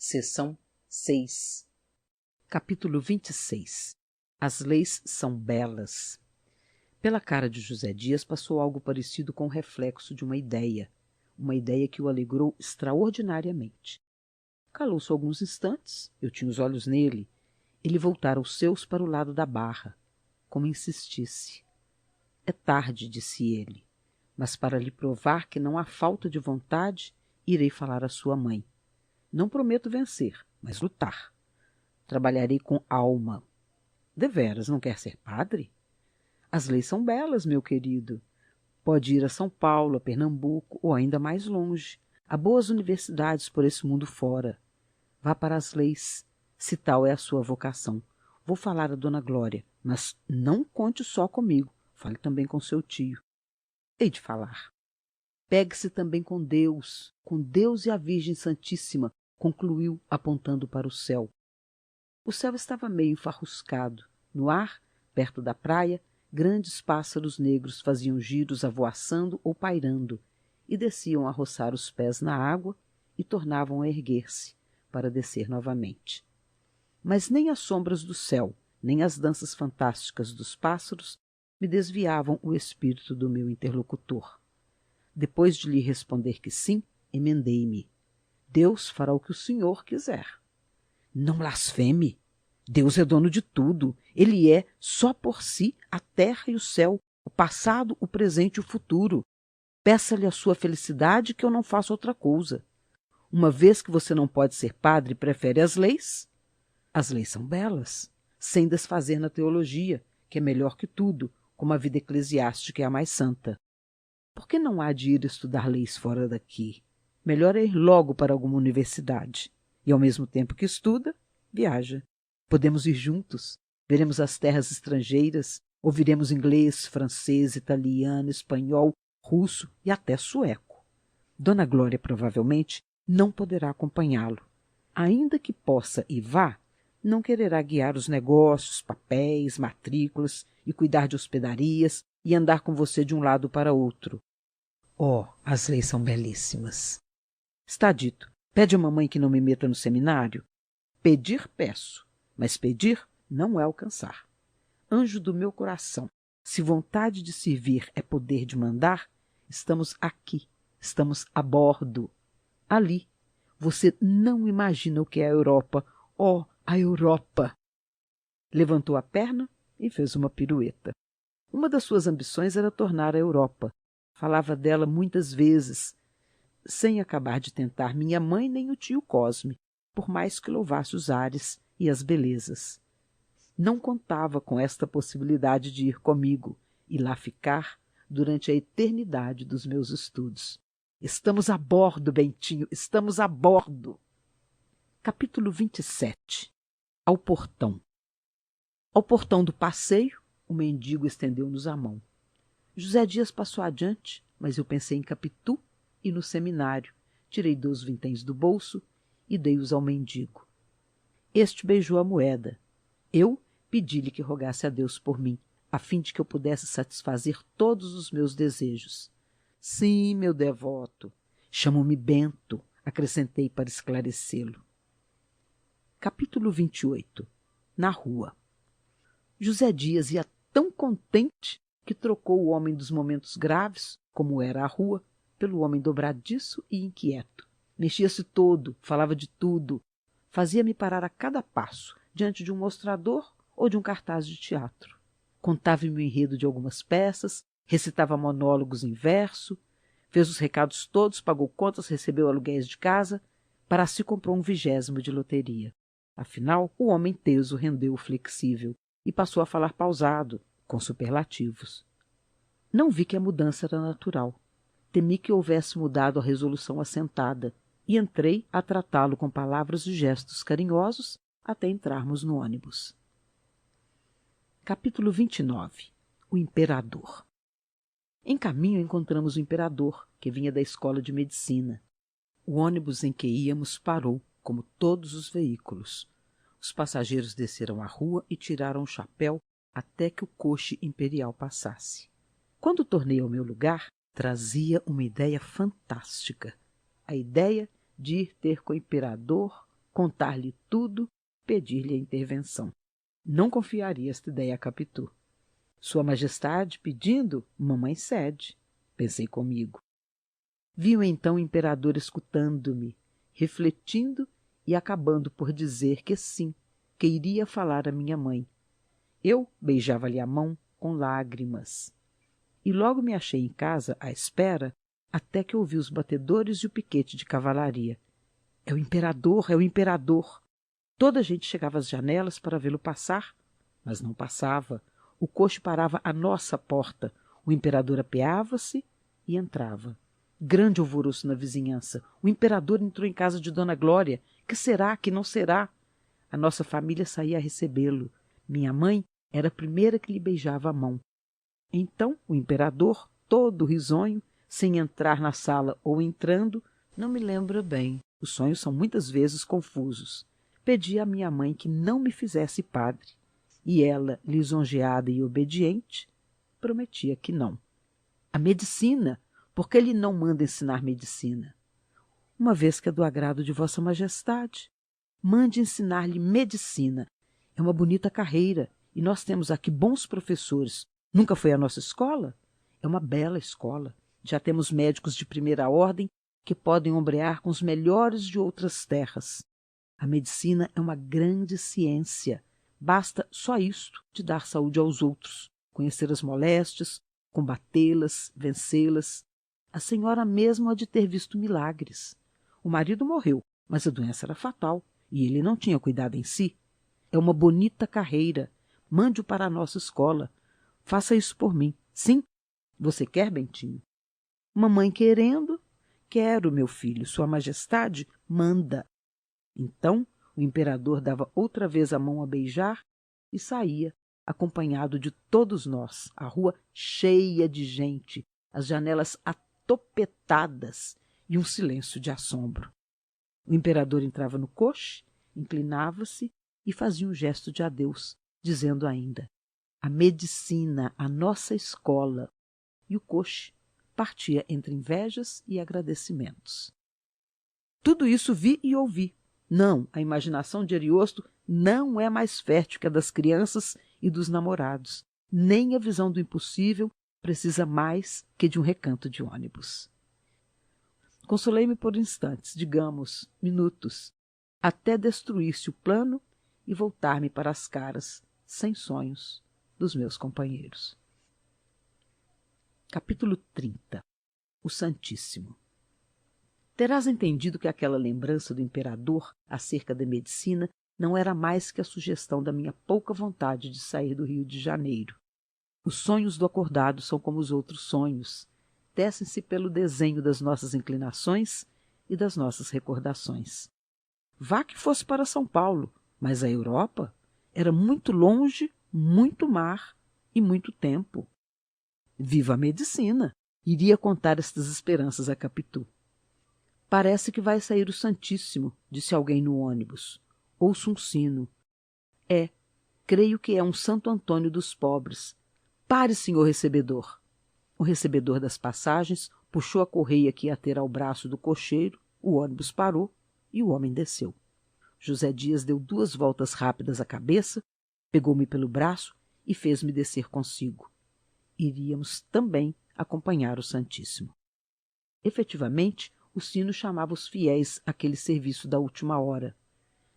Seção 6. Capítulo 26. As leis são belas. Pela cara de José Dias passou algo parecido com o reflexo de uma ideia que o alegrou extraordinariamente. Calou-se alguns instantes, eu tinha os olhos nele. Ele voltara os seus para o lado da barra, como insistisse. É tarde, disse ele, mas para lhe provar que não há falta de vontade, irei falar à sua mãe. Não prometo vencer, mas lutar. Trabalharei com alma. Deveras, não quer ser padre? As leis são belas, meu querido. Pode ir a São Paulo, a Pernambuco, ou ainda mais longe. Há boas universidades por esse mundo fora. Vá para as leis, se tal é a sua vocação. Vou falar a Dona Glória, mas não conte só comigo. Fale também com seu tio. Hei de falar. Pegue-se também com Deus e a Virgem Santíssima, concluiu, apontando para o céu. O céu estava meio enfarruscado. No ar, perto da praia, grandes pássaros negros faziam giros avoaçando ou pairando, e desciam a roçar os pés na água e tornavam a erguer-se, para descer novamente. Mas nem as sombras do céu, nem as danças fantásticas dos pássaros me desviavam o espírito do meu interlocutor. Depois de lhe responder que sim, emendei-me. Deus fará o que o senhor quiser. Não blasfeme. Deus é dono de tudo. Ele é, só por si, a terra e o céu, o passado, o presente e o futuro. Peça-lhe a sua felicidade que eu não faço outra coisa. Uma vez que você não pode ser padre e prefere as leis são belas, sem desfazer na teologia, que é melhor que tudo, como a vida eclesiástica é a mais santa. Por que não há de ir estudar leis fora daqui? Melhor é ir logo para alguma universidade. E, ao mesmo tempo que estuda, viaja. Podemos ir juntos. Veremos as terras estrangeiras, ouviremos inglês, francês, italiano, espanhol, russo e até sueco. Dona Glória, provavelmente, não poderá acompanhá-lo. Ainda que possa e vá, não quererá guiar os negócios, papéis, matrículas e cuidar de hospedarias e andar com você de um lado para outro. Oh, as leis são belíssimas. Está dito. Pede à mamãe que não me meta no seminário? Pedir, peço, mas pedir não é alcançar. Anjo do meu coração, se vontade de servir é poder de mandar, estamos aqui, estamos a bordo. Ali, você não imagina o que é a Europa. Oh, a Europa! Levantou a perna e fez uma pirueta. Uma das suas ambições era tornar a Europa. Falava dela muitas vezes, sem acabar de tentar minha mãe nem o tio Cosme, por mais que louvasse os ares e as belezas. Não contava com esta possibilidade de ir comigo e lá ficar durante a eternidade dos meus estudos. Estamos a bordo, Bentinho, estamos a bordo. Capítulo 27. Ao portão. Ao portão do passeio, o mendigo estendeu-nos a mão. José Dias passou adiante, mas eu pensei em Capitu e no seminário. Tirei 2 vinténs do bolso e dei-os ao mendigo. Este beijou a moeda. Eu pedi-lhe que rogasse a Deus por mim, a fim de que eu pudesse satisfazer todos os meus desejos. Sim, meu devoto. Chamo-me Bento, acrescentei para esclarecê-lo. Capítulo 28. Na rua. José Dias ia tão contente que trocou o homem dos momentos graves, como era a rua, pelo homem dobradiço e inquieto. Mexia-se todo, falava de tudo, fazia-me parar a cada passo, diante de um mostrador ou de um cartaz de teatro. Contava-me o enredo de algumas peças, recitava monólogos em verso, fez os recados todos, pagou contas, recebeu aluguéis de casa, para si comprou um 20º de loteria. Afinal, o homem teso rendeu o flexível e passou a falar pausado, com superlativos. Não vi que a mudança era natural. Temi que houvesse mudado a resolução assentada e entrei a tratá-lo com palavras e gestos carinhosos até entrarmos no ônibus. Capítulo 29. O Imperador. Em caminho encontramos o imperador, que vinha da escola de medicina. O ônibus em que íamos parou, como todos os veículos. Os passageiros desceram a rua e tiraram o chapéu até que o coche imperial passasse. Quando tornei ao meu lugar, trazia uma ideia fantástica. A ideia de ir ter com o imperador contar-lhe tudo, pedir-lhe a intervenção. Não confiaria esta ideia a Capitu. Sua Majestade pedindo, mamãe cede, pensei comigo. Vi-o então o imperador escutando-me, refletindo e acabando por dizer que sim, que iria falar à minha mãe. Eu beijava-lhe a mão com lágrimas. E logo me achei em casa, à espera, até que ouvi os batedores e o piquete de cavalaria. É o imperador, é o imperador! Toda a gente chegava às janelas para vê-lo passar, mas não passava. O coche parava à nossa porta. O imperador apeava-se e entrava. Grande alvoroço na vizinhança. O imperador entrou em casa de Dona Glória. Que será, que não será? A nossa família saía a recebê-lo. Minha mãe era a primeira que lhe beijava a mão. Então, o imperador, todo risonho, sem entrar na sala ou entrando, não me lembro bem. Os sonhos são muitas vezes confusos. Pedi à minha mãe que não me fizesse padre. E ela, lisonjeada e obediente, prometia que não. A medicina, por que ele não manda ensinar medicina? Uma vez que é do agrado de Vossa Majestade, mande ensinar-lhe medicina. É uma bonita carreira e nós temos aqui bons professores. Nunca foi a nossa escola? É uma bela escola. Já temos médicos de primeira ordem que podem ombrear com os melhores de outras terras. A medicina é uma grande ciência. Basta só isto de dar saúde aos outros, conhecer as moléstias, combatê-las, vencê-las. A senhora mesmo há de ter visto milagres. O marido morreu, mas a doença era fatal e ele não tinha cuidado em si. É uma bonita carreira. Mande-o para a nossa escola. Faça isso por mim. Sim? Você quer, Bentinho? Mamãe querendo? Quero, meu filho. Sua Majestade manda. Então o imperador dava outra vez a mão a beijar e saía, acompanhado de todos nós, a rua cheia de gente, as janelas atopetadas e um silêncio de assombro. O imperador entrava no coche, inclinava-se e fazia um gesto de adeus, dizendo ainda: a medicina, a nossa escola. E o coche partia entre invejas e agradecimentos. Tudo isso vi e ouvi. Não, a imaginação de Ariosto não é mais fértil que a das crianças e dos namorados. Nem a visão do impossível precisa mais que de um recanto de ônibus. Consolei-me por instantes, digamos, minutos, até destruir-se o plano e voltar-me para as caras, sem sonhos, dos meus companheiros. Capítulo 30. O Santíssimo. Terás entendido que aquela lembrança do imperador acerca da medicina não era mais que a sugestão da minha pouca vontade de sair do Rio de Janeiro. Os sonhos do acordado são como os outros sonhos, tecem-se pelo desenho das nossas inclinações e das nossas recordações. Vá que fosse para São Paulo, mas a Europa era muito longe, muito mar e muito tempo. Viva a medicina! Iria contar estas esperanças a Capitu. Parece que vai sair o Santíssimo, disse alguém no ônibus. Ouço um sino. Creio que é um Santo Antônio dos pobres. Pare, senhor recebedor. O recebedor das passagens puxou a correia que ia ter ao braço do cocheiro, o ônibus parou e o homem desceu. José Dias deu 2 voltas rápidas à cabeça, pegou-me pelo braço e fez-me descer consigo. Iríamos também acompanhar o Santíssimo. Efetivamente, o sino chamava os fiéis àquele serviço da última hora.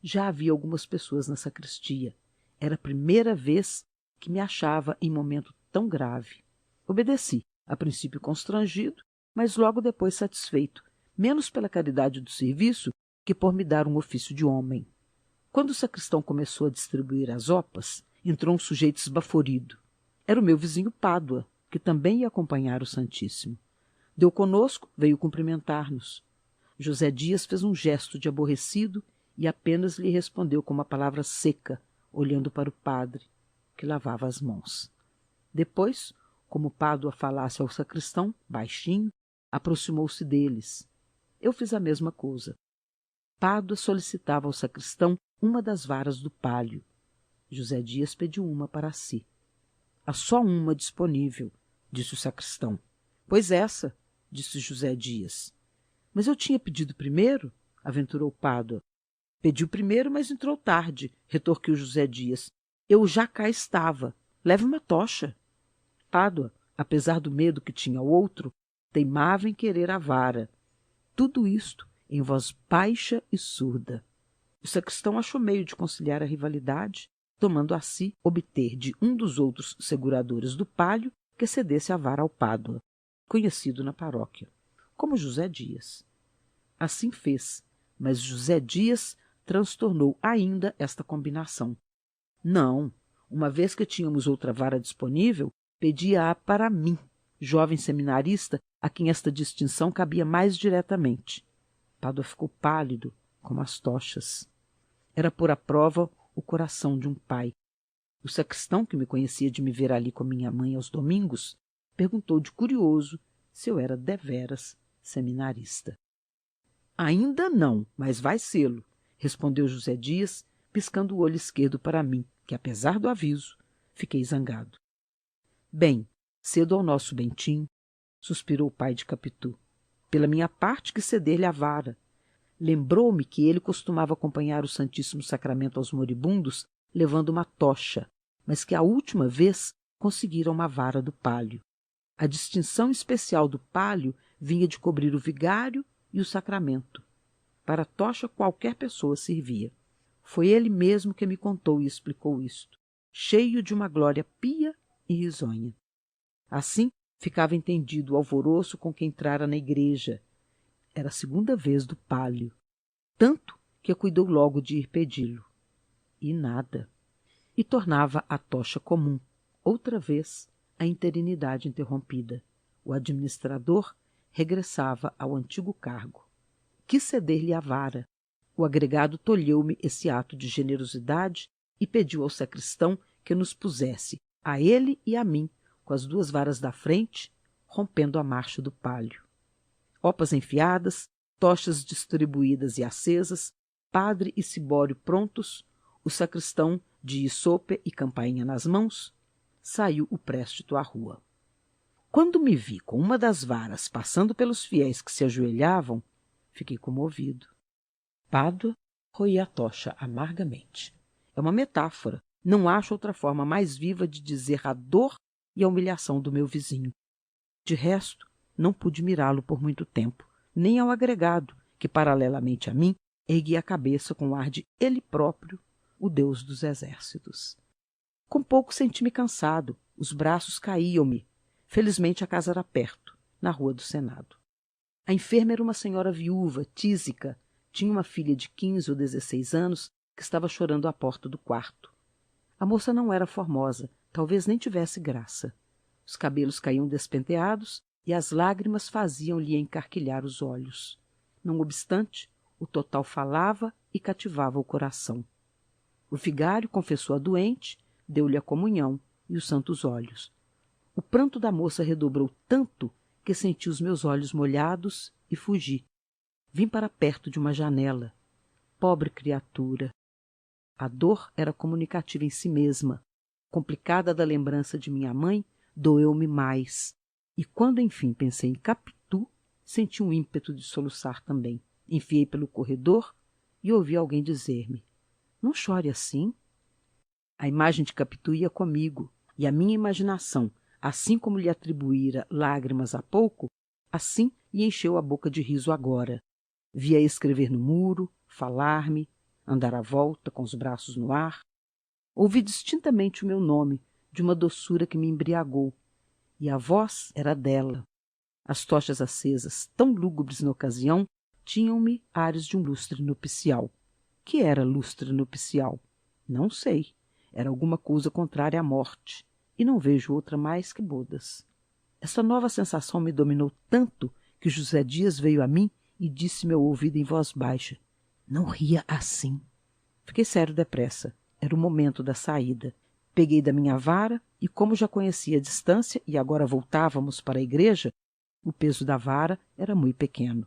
Já havia algumas pessoas na sacristia. Era a primeira vez que me achava em momento tão grave. Obedeci, a princípio constrangido, mas logo depois satisfeito, menos pela caridade do serviço que por me dar um ofício de homem. Quando o sacristão começou a distribuir as opas, entrou um sujeito esbaforido. Era o meu vizinho Pádua, que também ia acompanhar o Santíssimo. Deu conosco, veio cumprimentar-nos. José Dias fez um gesto de aborrecido e apenas lhe respondeu com uma palavra seca, olhando para o padre, que lavava as mãos. Depois, como Pádua falasse ao sacristão, baixinho, aproximou-se deles. Eu fiz a mesma coisa. Pádua solicitava ao sacristão uma das varas do pálio. José Dias pediu uma para si. Há só uma disponível, disse o sacristão. Pois essa, disse José Dias. Mas eu tinha pedido primeiro, aventurou Pádua. Pediu primeiro, mas entrou tarde, retorquiu José Dias. Eu já cá estava. Leve uma tocha. Pádua, apesar do medo que tinha ao outro, teimava em querer a vara. Tudo isto em voz baixa e surda. O sacristão achou meio de conciliar a rivalidade, tomando a si obter de um dos outros seguradores do palio que cedesse a vara ao Pádua, conhecido na paróquia, como José Dias. Assim fez, mas José Dias transtornou ainda esta combinação. Não, uma vez que tínhamos outra vara disponível, pedia-a para mim, jovem seminarista a quem esta distinção cabia mais diretamente. Pádua ficou pálido, como as tochas. Era pôr à prova o coração de um pai. O sacristão, que me conhecia de me ver ali com minha mãe aos domingos, perguntou de curioso se eu era deveras seminarista. Ainda não, mas vai sê-lo, respondeu José Dias, piscando o olho esquerdo para mim, que, apesar do aviso, fiquei zangado. Bem, cedo ao nosso Bentinho, suspirou o pai de Capitu. Pela minha parte, que ceder-lhe a vara. Lembrou-me que ele costumava acompanhar o Santíssimo Sacramento aos moribundos levando uma tocha, mas que a última vez conseguira uma vara do palio. A distinção especial do palio vinha de cobrir o vigário e o sacramento. Para a tocha qualquer pessoa servia. Foi ele mesmo que me contou e explicou isto, cheio de uma glória pia e risonha. Assim ficava entendido o alvoroço com que entrara na igreja. Era a segunda vez do palio, tanto que cuidou logo de ir pedi-lo. E nada. E tornava a tocha comum, outra vez, a interinidade interrompida. O administrador regressava ao antigo cargo. Quis ceder-lhe a vara. O agregado tolheu-me esse ato de generosidade e pediu ao sacristão que nos pusesse, a ele e a mim, com as duas varas da frente, rompendo a marcha do palio. Opas enfiadas, tochas distribuídas e acesas, padre e cibório prontos, o sacristão, de isope e campainha nas mãos, saiu o préstito à rua. Quando me vi com uma das varas passando pelos fiéis que se ajoelhavam, fiquei comovido. Pádua roía a tocha amargamente. É uma metáfora. Não acho outra forma mais viva de dizer a dor e a humilhação do meu vizinho. De resto, não pude mirá-lo por muito tempo, nem ao agregado, que, paralelamente a mim, erguia a cabeça com o ar de ele próprio, o Deus dos exércitos. Com pouco senti-me cansado, os braços caíam-me. Felizmente a casa era perto, na rua do Senado. A enferma era uma senhora viúva, tísica, tinha uma filha de 15 ou 16 anos que estava chorando à porta do quarto. A moça não era formosa, talvez nem tivesse graça. Os cabelos caíam despenteados e as lágrimas faziam-lhe encarquilhar os olhos. Não obstante, o total falava e cativava o coração. O vigário confessou a doente, deu-lhe a comunhão e os santos óleos. O pranto da moça redobrou tanto que senti os meus olhos molhados e fugi. Vim para perto de uma janela. Pobre criatura! A dor era comunicativa em si mesma. Complicada da lembrança de minha mãe, doeu-me mais. E quando enfim pensei em Capitu, senti um ímpeto de soluçar também. Enfiei pelo corredor e ouvi alguém dizer-me: "Não chore assim." A imagem de Capitu ia comigo, e a minha imaginação, assim como lhe atribuíra lágrimas há pouco, assim lhe encheu a boca de riso agora. Via escrever no muro, falar-me, andar à volta com os braços no ar. Ouvi distintamente o meu nome, de uma doçura que me embriagou, e a voz era dela. As tochas acesas, tão lúgubres na ocasião, tinham-me ares de um lustre nupcial. Que era lustre nupcial? Não sei. Era alguma coisa contrária à morte, e não vejo outra mais que bodas. Essa nova sensação me dominou tanto que José Dias veio a mim e disse-me ao ouvido em voz baixa: "Não ria assim." Fiquei sério depressa. Era o momento da saída. Peguei da minha vara e, como já conhecia a distância e agora voltávamos para a igreja, o peso da vara era muito pequeno.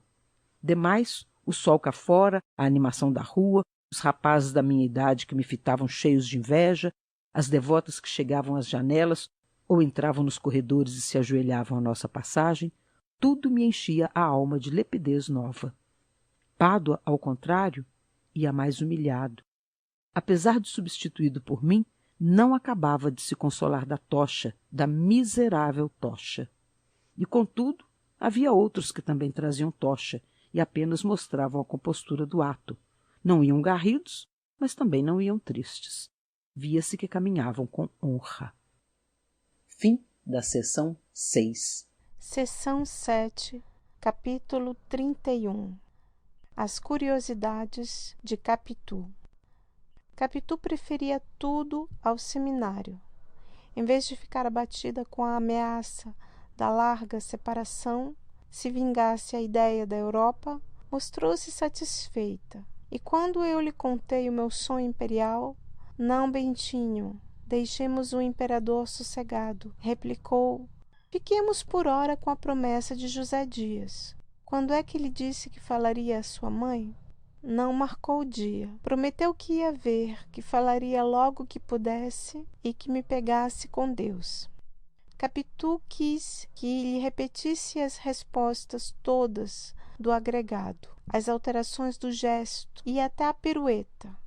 Demais, o sol cá fora, a animação da rua, os rapazes da minha idade que me fitavam cheios de inveja, as devotas que chegavam às janelas ou entravam nos corredores e se ajoelhavam à nossa passagem, tudo me enchia a alma de lepidez nova. Pádua, ao contrário, ia mais humilhado. Apesar de substituído por mim, não acabava de se consolar da tocha, da miserável tocha. E, contudo, havia outros que também traziam tocha e apenas mostravam a compostura do ato. Não iam garridos, mas também não iam tristes. Via-se que caminhavam com honra. Fim da seção 6. Seção 7, capítulo 31. As curiosidades de Capitu. Capitu preferia tudo ao seminário. Em vez de ficar abatida com a ameaça da larga separação, se vingasse a ideia da Europa, mostrou-se satisfeita. E quando eu lhe contei o meu sonho imperial, não, Bentinho, deixemos o imperador sossegado, replicou. Fiquemos por ora com a promessa de José Dias. Quando é que lhe disse que falaria à sua mãe? Não marcou o dia. Prometeu que ia ver, que falaria logo que pudesse e que me pegasse com Deus. Capitu quis que lhe repetisse as respostas todas do agregado, as alterações do gesto e até a pirueta,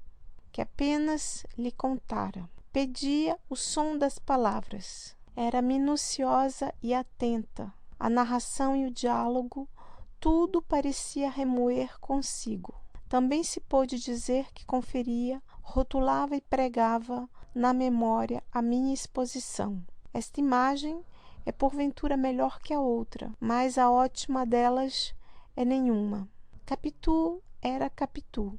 que apenas lhe contara. Pedia o som das palavras. Era minuciosa e atenta. A narração e o diálogo, tudo parecia remoer consigo. Também se pôde dizer que conferia, rotulava e pregava na memória a minha exposição. Esta imagem é porventura melhor que a outra, mas a ótima delas é nenhuma. Capitu era Capitu,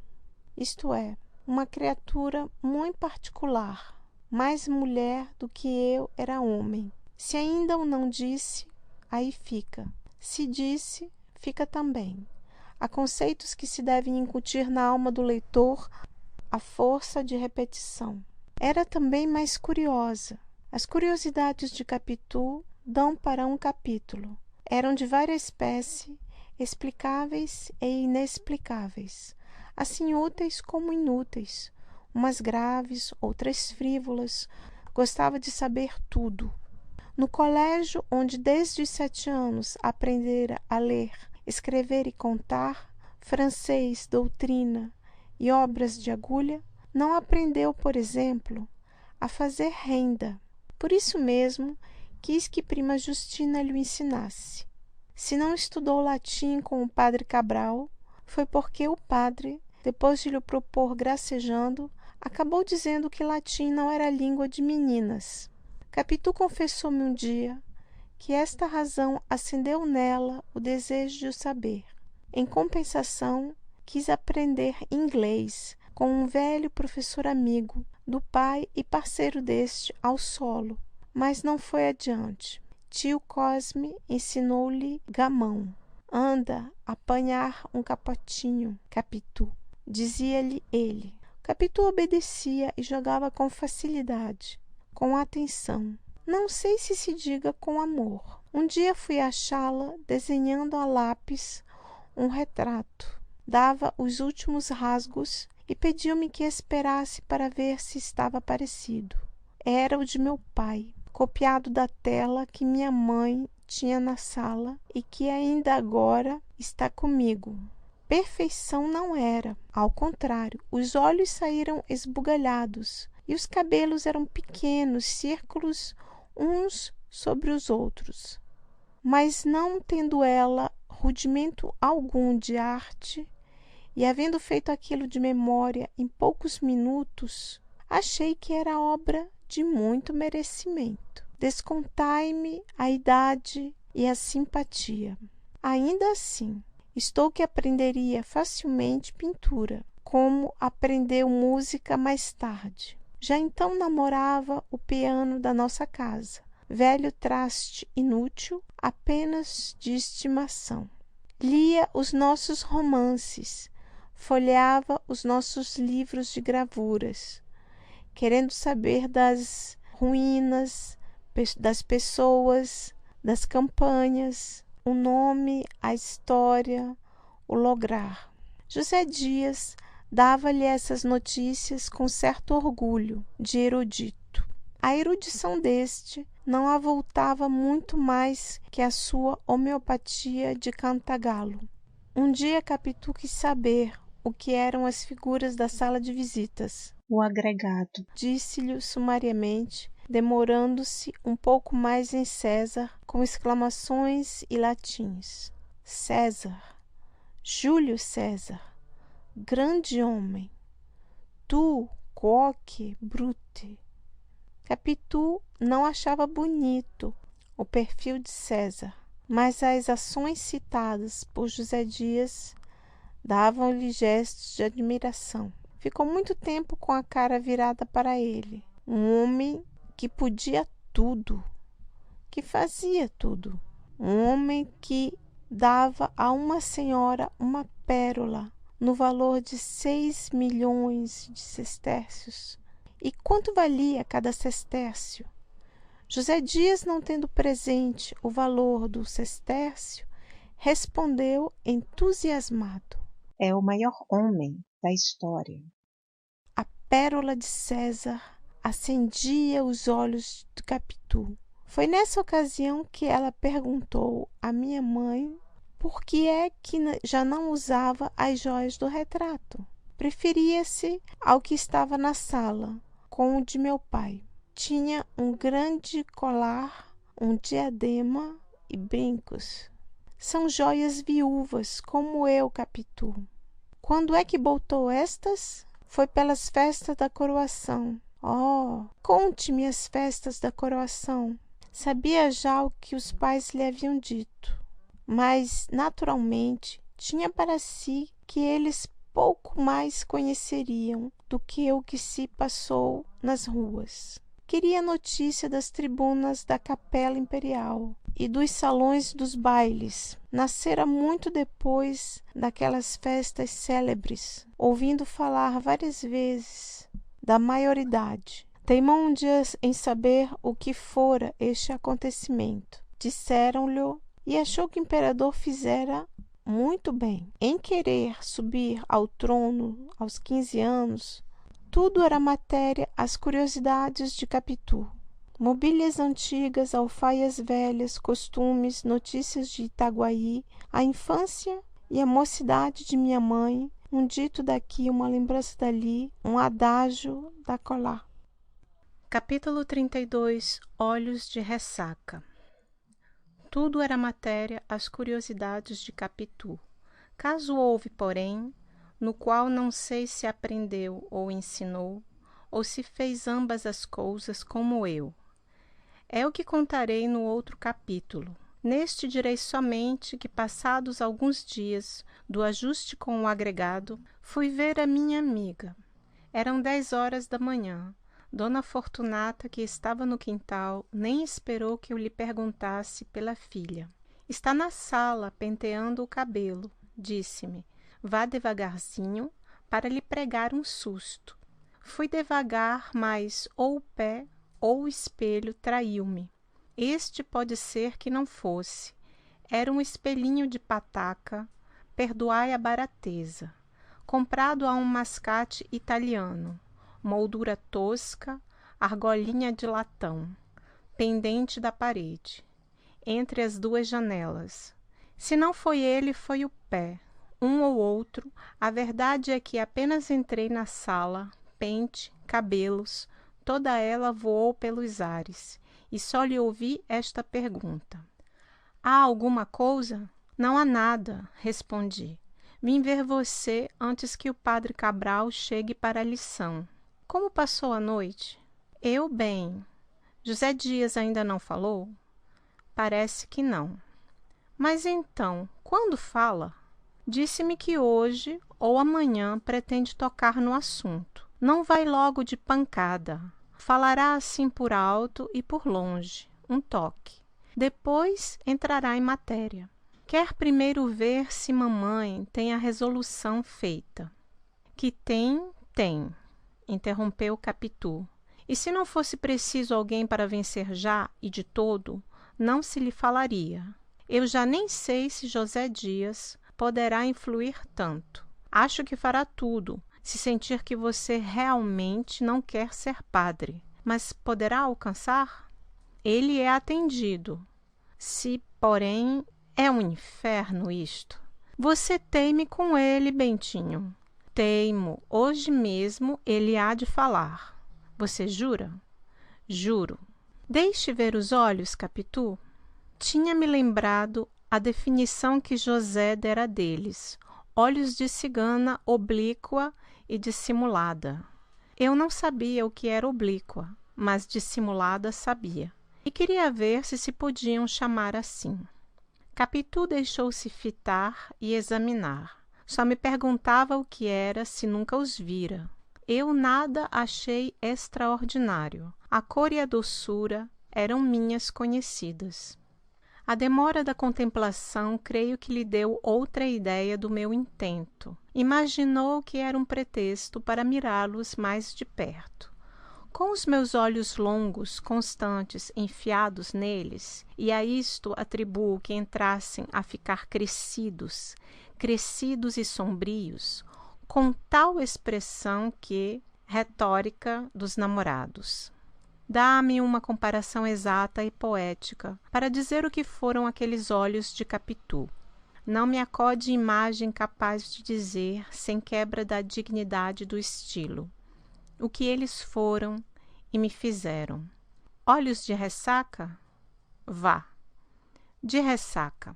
isto é, uma criatura muito particular, mais mulher do que eu era homem. Se ainda o não disse, aí fica. Se disse, fica também. Há conceitos que se devem incutir na alma do leitor à força de repetição. Era também mais curiosa. As curiosidades de Capitu dão para um capítulo. Eram de várias espécies, explicáveis e inexplicáveis, assim úteis como inúteis, umas graves, outras frívolas. Gostava de saber tudo. No colégio, onde desde os 7 anos aprendera a ler, escrever e contar, francês, doutrina e obras de agulha, não aprendeu, por exemplo, a fazer renda. Por isso mesmo, quis que prima Justina lhe ensinasse. Se não estudou latim com o padre Cabral, foi porque o padre, depois de lhe propor gracejando, acabou dizendo que latim não era língua de meninas. Capitu confessou-me um dia que esta razão acendeu nela o desejo de o saber. Em compensação, quis aprender inglês com um velho professor amigo do pai e parceiro deste ao solo, mas não foi adiante. Tio Cosme ensinou-lhe gamão. Anda, apanhar um capotinho, Capitu, dizia-lhe ele. Capitu obedecia e jogava com facilidade, com atenção. Não sei se se diga com amor. Um dia fui achá-la desenhando a lápis um retrato. Dava os últimos rasgos e pediu-me que esperasse para ver se estava parecido. Era o de meu pai, copiado da tela que minha mãe tinha na sala e que ainda agora está comigo. Perfeição não era, ao contrário, os olhos saíram esbugalhados e os cabelos eram pequenos círculos uns sobre os outros. Mas não tendo ela rudimento algum de arte, e havendo feito aquilo de memória em poucos minutos, achei que era obra de muito merecimento. Descontai-me a idade e a simpatia. Ainda assim, estou que aprenderia facilmente pintura, como aprendeu música mais tarde. Já então namorava o piano da nossa casa, velho traste inútil, apenas de estimação. Lia os nossos romances, folheava os nossos livros de gravuras, querendo saber das ruínas, das pessoas, das campanhas, o nome, a história, o lograr. José Dias dava-lhe essas notícias com certo orgulho de erudito. A erudição deste não avultava muito mais que a sua homeopatia de cantagalo. Um dia Capitu quis saber o que eram as figuras da sala de visitas. O agregado. Disse-lhe sumariamente, demorando-se um pouco mais em César, com exclamações e latins. César, Júlio César, grande homem, tu, quoque, brute. Capitu não achava bonito o perfil de César, mas as ações citadas por José Dias davam-lhe gestos de admiração. Ficou muito tempo com a cara virada para ele. Um homem que podia tudo, que fazia tudo. Um homem que dava a uma senhora uma pérola no valor de 6 milhões de sestércios. E quanto valia cada sestércio? José Dias, não tendo presente o valor do sestércio, respondeu entusiasmado: É o maior homem da história. A pérola de César acendia os olhos de Capitu. Foi nessa ocasião que ela perguntou à minha mãe por que é que já não usava as joias do retrato. Preferia-se ao que estava na sala, com o de meu pai. Tinha um grande colar, um diadema e brincos. São joias viúvas, como eu, Capitu. Quando é que botou estas? Foi pelas festas da coroação. Oh, conte-me as festas da coroação. Sabia já o que os pais lhe haviam dito, mas, naturalmente, tinha para si que eles pouco mais conheceriam do que o que se passou nas ruas. Queria notícia das tribunas da Capela Imperial e dos salões dos bailes. Nascera muito depois daquelas festas célebres, ouvindo falar várias vezes da maioridade. Teimou um dia em saber o que fora este acontecimento. Disseram-lhe e achou que o imperador fizera muito bem em querer subir ao trono aos 15 anos. Tudo era matéria às curiosidades de Capitu. Mobílias antigas, alfaias velhas, costumes, notícias de Itaguaí, a infância e a mocidade de minha mãe, um dito daqui, uma lembrança dali, um adágio da colar. Capítulo 32. Olhos de ressaca. Tudo era matéria às curiosidades de Capitu. Caso houve, porém, no qual não sei se aprendeu ou ensinou, ou se fez ambas as coisas como eu. É o que contarei no outro capítulo. Neste direi somente que, passados alguns dias do ajuste com o agregado, fui ver a minha amiga. Eram 10 horas da manhã. Dona Fortunata, que estava no quintal, nem esperou que eu lhe perguntasse pela filha. Está na sala, penteando o cabelo, disse-me. Vá devagarzinho, para lhe pregar um susto. Fui devagar, mas ou o pé ou o espelho traiu-me. Este pode ser que não fosse. Era um espelhinho de pataca, perdoai a barateza, comprado a um mascate italiano. Moldura tosca, argolinha de latão, pendente da parede, entre as duas janelas. Se não foi ele, foi o pé, um ou outro. A verdade é que apenas entrei na sala, pente, cabelos, toda ela voou pelos ares, e só lhe ouvi esta pergunta: há alguma coisa? Não há nada, respondi. Vim ver você antes que o padre Cabral chegue para a lição. Como passou a noite? Eu bem. José Dias ainda não falou? Parece que não. Mas então, quando fala? Disse-me que hoje ou amanhã pretende tocar no assunto. Não vai logo de pancada. Falará assim por alto e por longe, um toque. Depois entrará em matéria. Quer primeiro ver se mamãe tem a resolução feita. Que tem, interrompeu Capitu. E se não fosse preciso alguém para vencer já e de todo, não se lhe falaria. Eu já nem sei se José Dias poderá influir tanto. Acho que fará tudo, se sentir que você realmente não quer ser padre. Mas poderá alcançar? Ele é atendido. Se, porém, é um inferno isto. Você teime com ele, Bentinho. teimo. Hoje mesmo ele há de falar. Você jura? Juro. Deixe ver os olhos, Capitu. Tinha-me lembrado a definição que José dera deles. Olhos de cigana oblíqua e dissimulada. Eu não sabia o que era oblíqua, mas dissimulada sabia. E queria ver se podiam chamar assim. Capitu deixou-se fitar e examinar. Só me perguntava o que era, se nunca os vira. Eu nada achei extraordinário. A cor e a doçura eram minhas conhecidas. A demora da contemplação creio que lhe deu outra ideia do meu intento. Imaginou que era um pretexto para mirá-los mais de perto. Com os meus olhos longos, constantes, enfiados neles, e a isto atribuo que entrassem a ficar crescidos e sombrios, com tal expressão que, retórica dos namorados. Dá-me uma comparação exata e poética para dizer o que foram aqueles olhos de Capitu. Não me acode imagem capaz de dizer, sem quebra da dignidade do estilo, o que eles foram e me fizeram. Olhos de ressaca? Vá. De ressaca.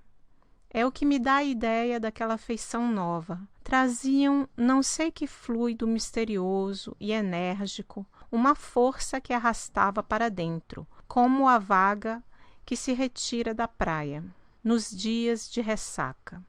É o que me dá a ideia daquela feição nova. Traziam não sei que fluido misterioso e enérgico, uma força que arrastava para dentro, como a vaga que se retira da praia, nos dias de ressaca.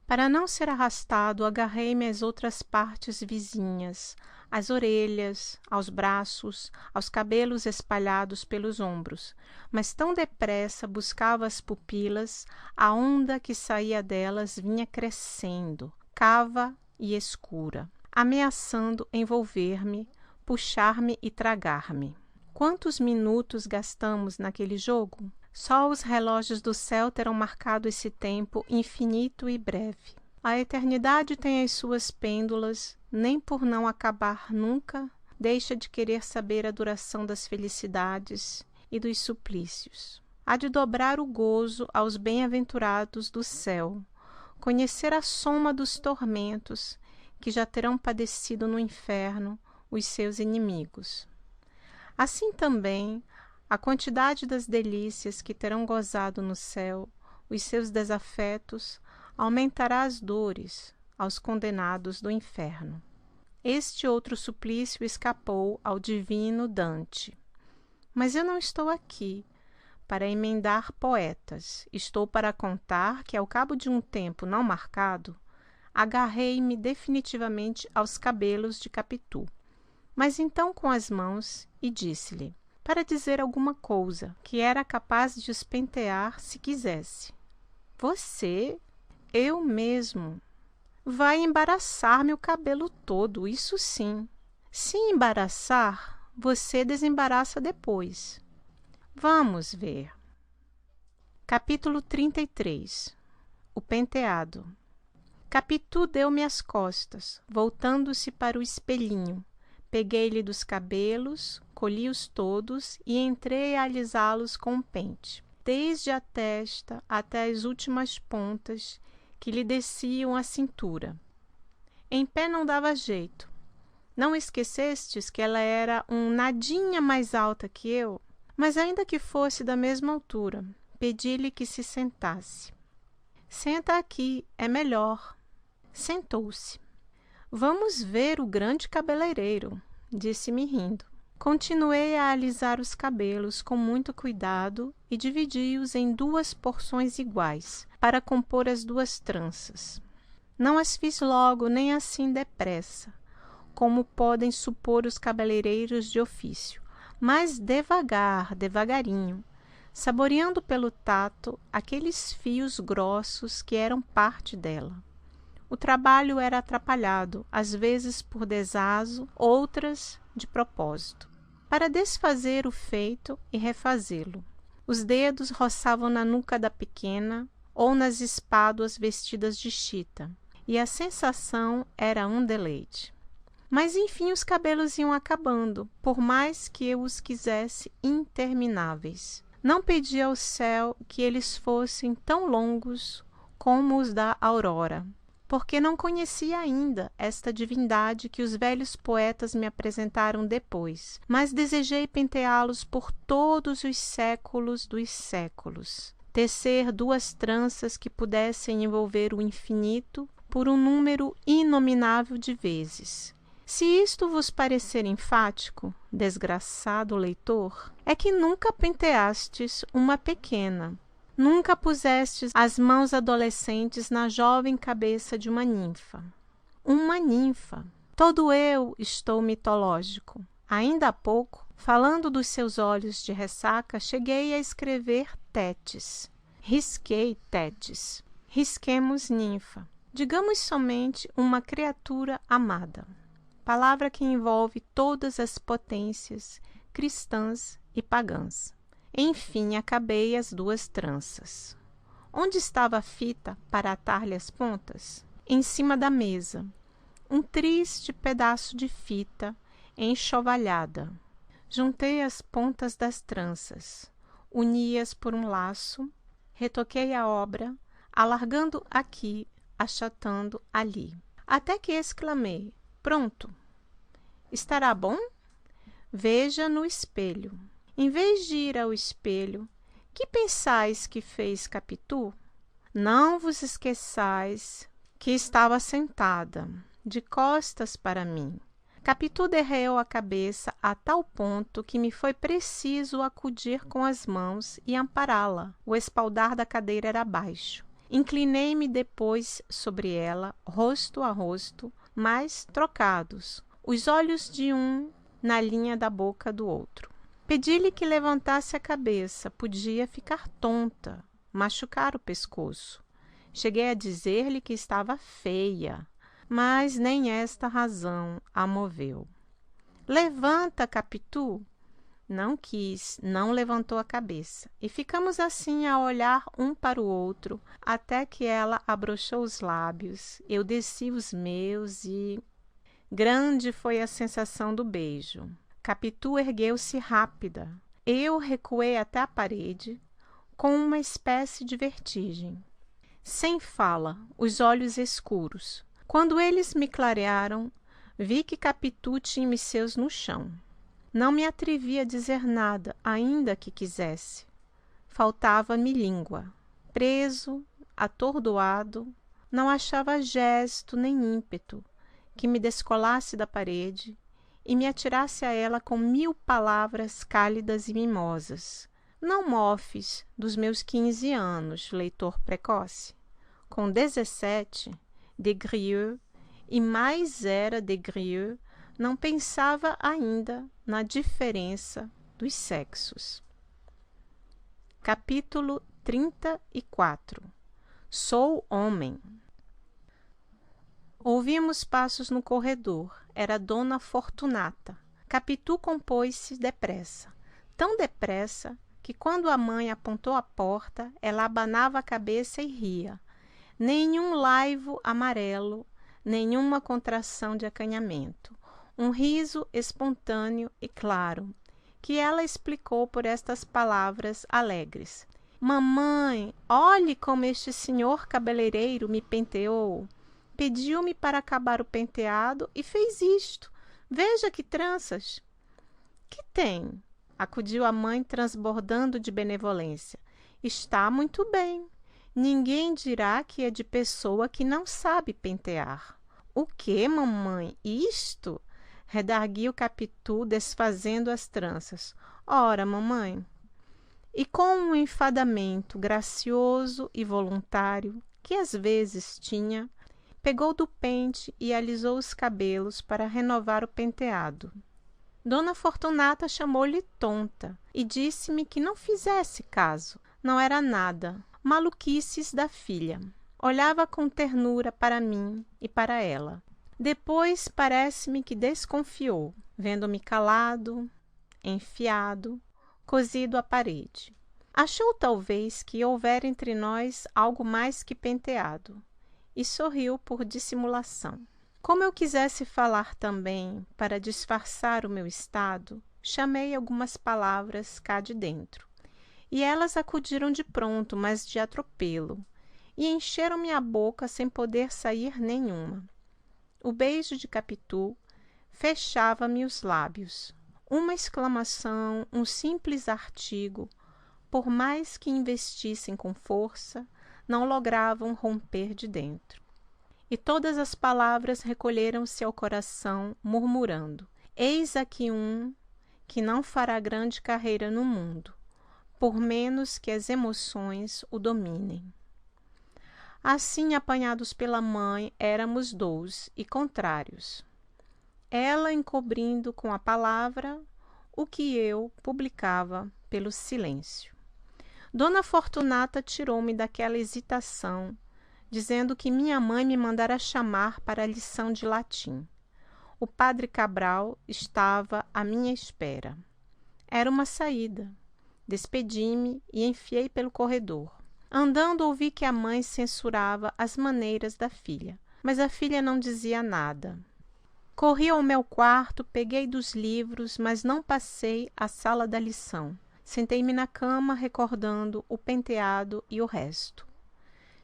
Para não ser arrastado, agarrei-me às outras partes vizinhas, às orelhas, aos braços, aos cabelos espalhados pelos ombros, mas tão depressa buscava as pupilas, a onda que saía delas vinha crescendo, cava e escura, ameaçando envolver-me, puxar-me e tragar-me. Quantos minutos gastamos naquele jogo? Só os relógios do céu terão marcado esse tempo infinito e breve. A eternidade tem as suas pêndulas, nem por não acabar nunca, deixa de querer saber a duração das felicidades e dos suplícios. Há de dobrar o gozo aos bem-aventurados do céu, conhecer a soma dos tormentos que já terão padecido no inferno os seus inimigos. Assim também, a quantidade das delícias que terão gozado no céu, os seus desafetos, aumentará as dores aos condenados do inferno. Este outro suplício escapou ao divino Dante. Mas eu não estou aqui para emendar poetas. Estou para contar que, ao cabo de um tempo não marcado, agarrei-me definitivamente aos cabelos de Capitu, mas então com as mãos, e disse-lhe, para dizer alguma coisa que era capaz de espentear se quisesse: você, eu mesmo, vai embaraçar-me o cabelo todo, isso sim. Se embaraçar, você desembaraça depois. Vamos ver. Capítulo 33. O penteado. Capitu deu-me as costas, voltando-se para o espelhinho. Peguei-lhe dos cabelos, colhi-os todos e entrei a alisá-los com um pente, desde a testa até as últimas pontas que lhe desciam a cintura. Em pé não dava jeito. Não esquecestes que ela era um nadinha mais alta que eu? Mas ainda que fosse da mesma altura, pedi-lhe que se sentasse. Senta aqui, é melhor. Sentou-se. Vamos ver o grande cabeleireiro, disse-me rindo. Continuei a alisar os cabelos com muito cuidado e dividi-os em 2 porções iguais, para compor as 2 tranças. Não as fiz logo nem assim depressa, como podem supor os cabeleireiros de ofício, mas devagarinho, saboreando pelo tato aqueles fios grossos que eram parte dela. O trabalho era atrapalhado, às vezes por desazo, outras de propósito, para desfazer o feito e refazê-lo. Os dedos roçavam na nuca da pequena ou nas espáduas vestidas de chita, e a sensação era um deleite. Mas enfim os cabelos iam acabando, por mais que eu os quisesse intermináveis. Não pedi ao céu que eles fossem tão longos como os da aurora, porque não conhecia ainda esta divindade que os velhos poetas me apresentaram depois, mas desejei penteá-los por todos os séculos dos séculos, tecer 2 tranças que pudessem envolver o infinito por um número inominável de vezes. Se isto vos parecer enfático, desgraçado leitor, é que nunca penteastes uma pequena, nunca pusestes as mãos adolescentes na jovem cabeça de uma ninfa. Uma ninfa. Todo eu estou mitológico. Ainda há pouco, falando dos seus olhos de ressaca, cheguei a escrever Tétis. Risquei Tétis. Risquemos ninfa. Digamos somente uma criatura amada. Palavra que envolve todas as potências cristãs e pagãs. Enfim, acabei as 2 tranças. Onde estava a fita para atar-lhe as pontas? Em cima da mesa. Um triste pedaço de fita enxovalhada. Juntei as pontas das tranças, uni-as por um laço, retoquei a obra, alargando aqui, achatando ali. Até que exclamei: pronto! Estará bom? Veja no espelho. Em vez de ir ao espelho, que pensais que fez Capitu? Não vos esqueçais que estava sentada, de costas para mim. Capitu derreou a cabeça a tal ponto que me foi preciso acudir com as mãos e ampará-la. O espaldar da cadeira era baixo. Inclinei-me depois sobre ela, rosto a rosto, mas trocados, os olhos de um na linha da boca do outro. Pedi-lhe que levantasse a cabeça, podia ficar tonta, machucar o pescoço. Cheguei a dizer-lhe que estava feia, mas nem esta razão a moveu. Levanta, Capitu! Não quis, não levantou a cabeça. E ficamos assim a olhar um para o outro, até que ela abrochou os lábios, eu desci os meus e... Grande foi a sensação do beijo. Capitu ergueu-se rápida. Eu recuei até a parede, com uma espécie de vertigem. Sem fala, os olhos escuros. Quando eles me clarearam, vi que Capitu tinha os seus no chão. Não me atrevi a dizer nada, ainda que quisesse. Faltava-me língua. Preso, atordoado, não achava gesto nem ímpeto que me descolasse da parede e me atirasse a ela com 1000 palavras cálidas e mimosas. Não mofes dos meus 15 anos, leitor precoce. Com 17, Des-Grieux, e mais era Des-Grieux, não pensava ainda na diferença dos sexos. Capítulo 34. Sou homem. Ouvimos passos no corredor. Era Dona Fortunata. Capitu compôs-se depressa. Tão depressa que, quando a mãe apontou a porta, ela abanava a cabeça e ria. Nenhum laivo amarelo, nenhuma contração de acanhamento. Um riso espontâneo e claro, que ela explicou por estas palavras alegres. Mamãe, olhe como este senhor cabeleireiro me penteou. Pediu-me para acabar o penteado e fez isto. Veja que tranças. Que tem? Acudiu a mãe, transbordando de benevolência. Está muito bem. Ninguém dirá que é de pessoa que não sabe pentear. O que, mamãe? Isto? Redarguiu Capitu, desfazendo as tranças. Ora, mamãe. E com um enfadamento gracioso e voluntário, que às vezes tinha, pegou do pente e alisou os cabelos para renovar o penteado. Dona Fortunata chamou-lhe tonta e disse-me que não fizesse caso. Não era nada. Maluquices da filha. Olhava com ternura para mim e para ela. Depois parece-me que desconfiou, vendo-me calado, enfiado, cosido à parede. Achou talvez que houvera entre nós algo mais que penteado, e sorriu por dissimulação. Como eu quisesse falar também para disfarçar o meu estado, chamei algumas palavras cá de dentro. E elas acudiram de pronto, mas de atropelo, e encheram-me a boca sem poder sair nenhuma. O beijo de Capitu fechava-me os lábios. Uma exclamação, um simples artigo, por mais que investissem com força, não logravam romper de dentro. E todas as palavras recolheram-se ao coração, murmurando: eis aqui um que não fará grande carreira no mundo, por menos que as emoções o dominem. Assim, apanhados pela mãe, éramos 2 e contrários. Ela encobrindo com a palavra o que eu publicava pelo silêncio. Dona Fortunata tirou-me daquela hesitação, dizendo que minha mãe me mandara chamar para a lição de latim. O padre Cabral estava à minha espera. Era uma saída. Despedi-me e enfiei pelo corredor. Andando, ouvi que a mãe censurava as maneiras da filha, mas a filha não dizia nada. Corri ao meu quarto, peguei dos livros, mas não passei à sala da lição. Sentei-me na cama, recordando o penteado e o resto.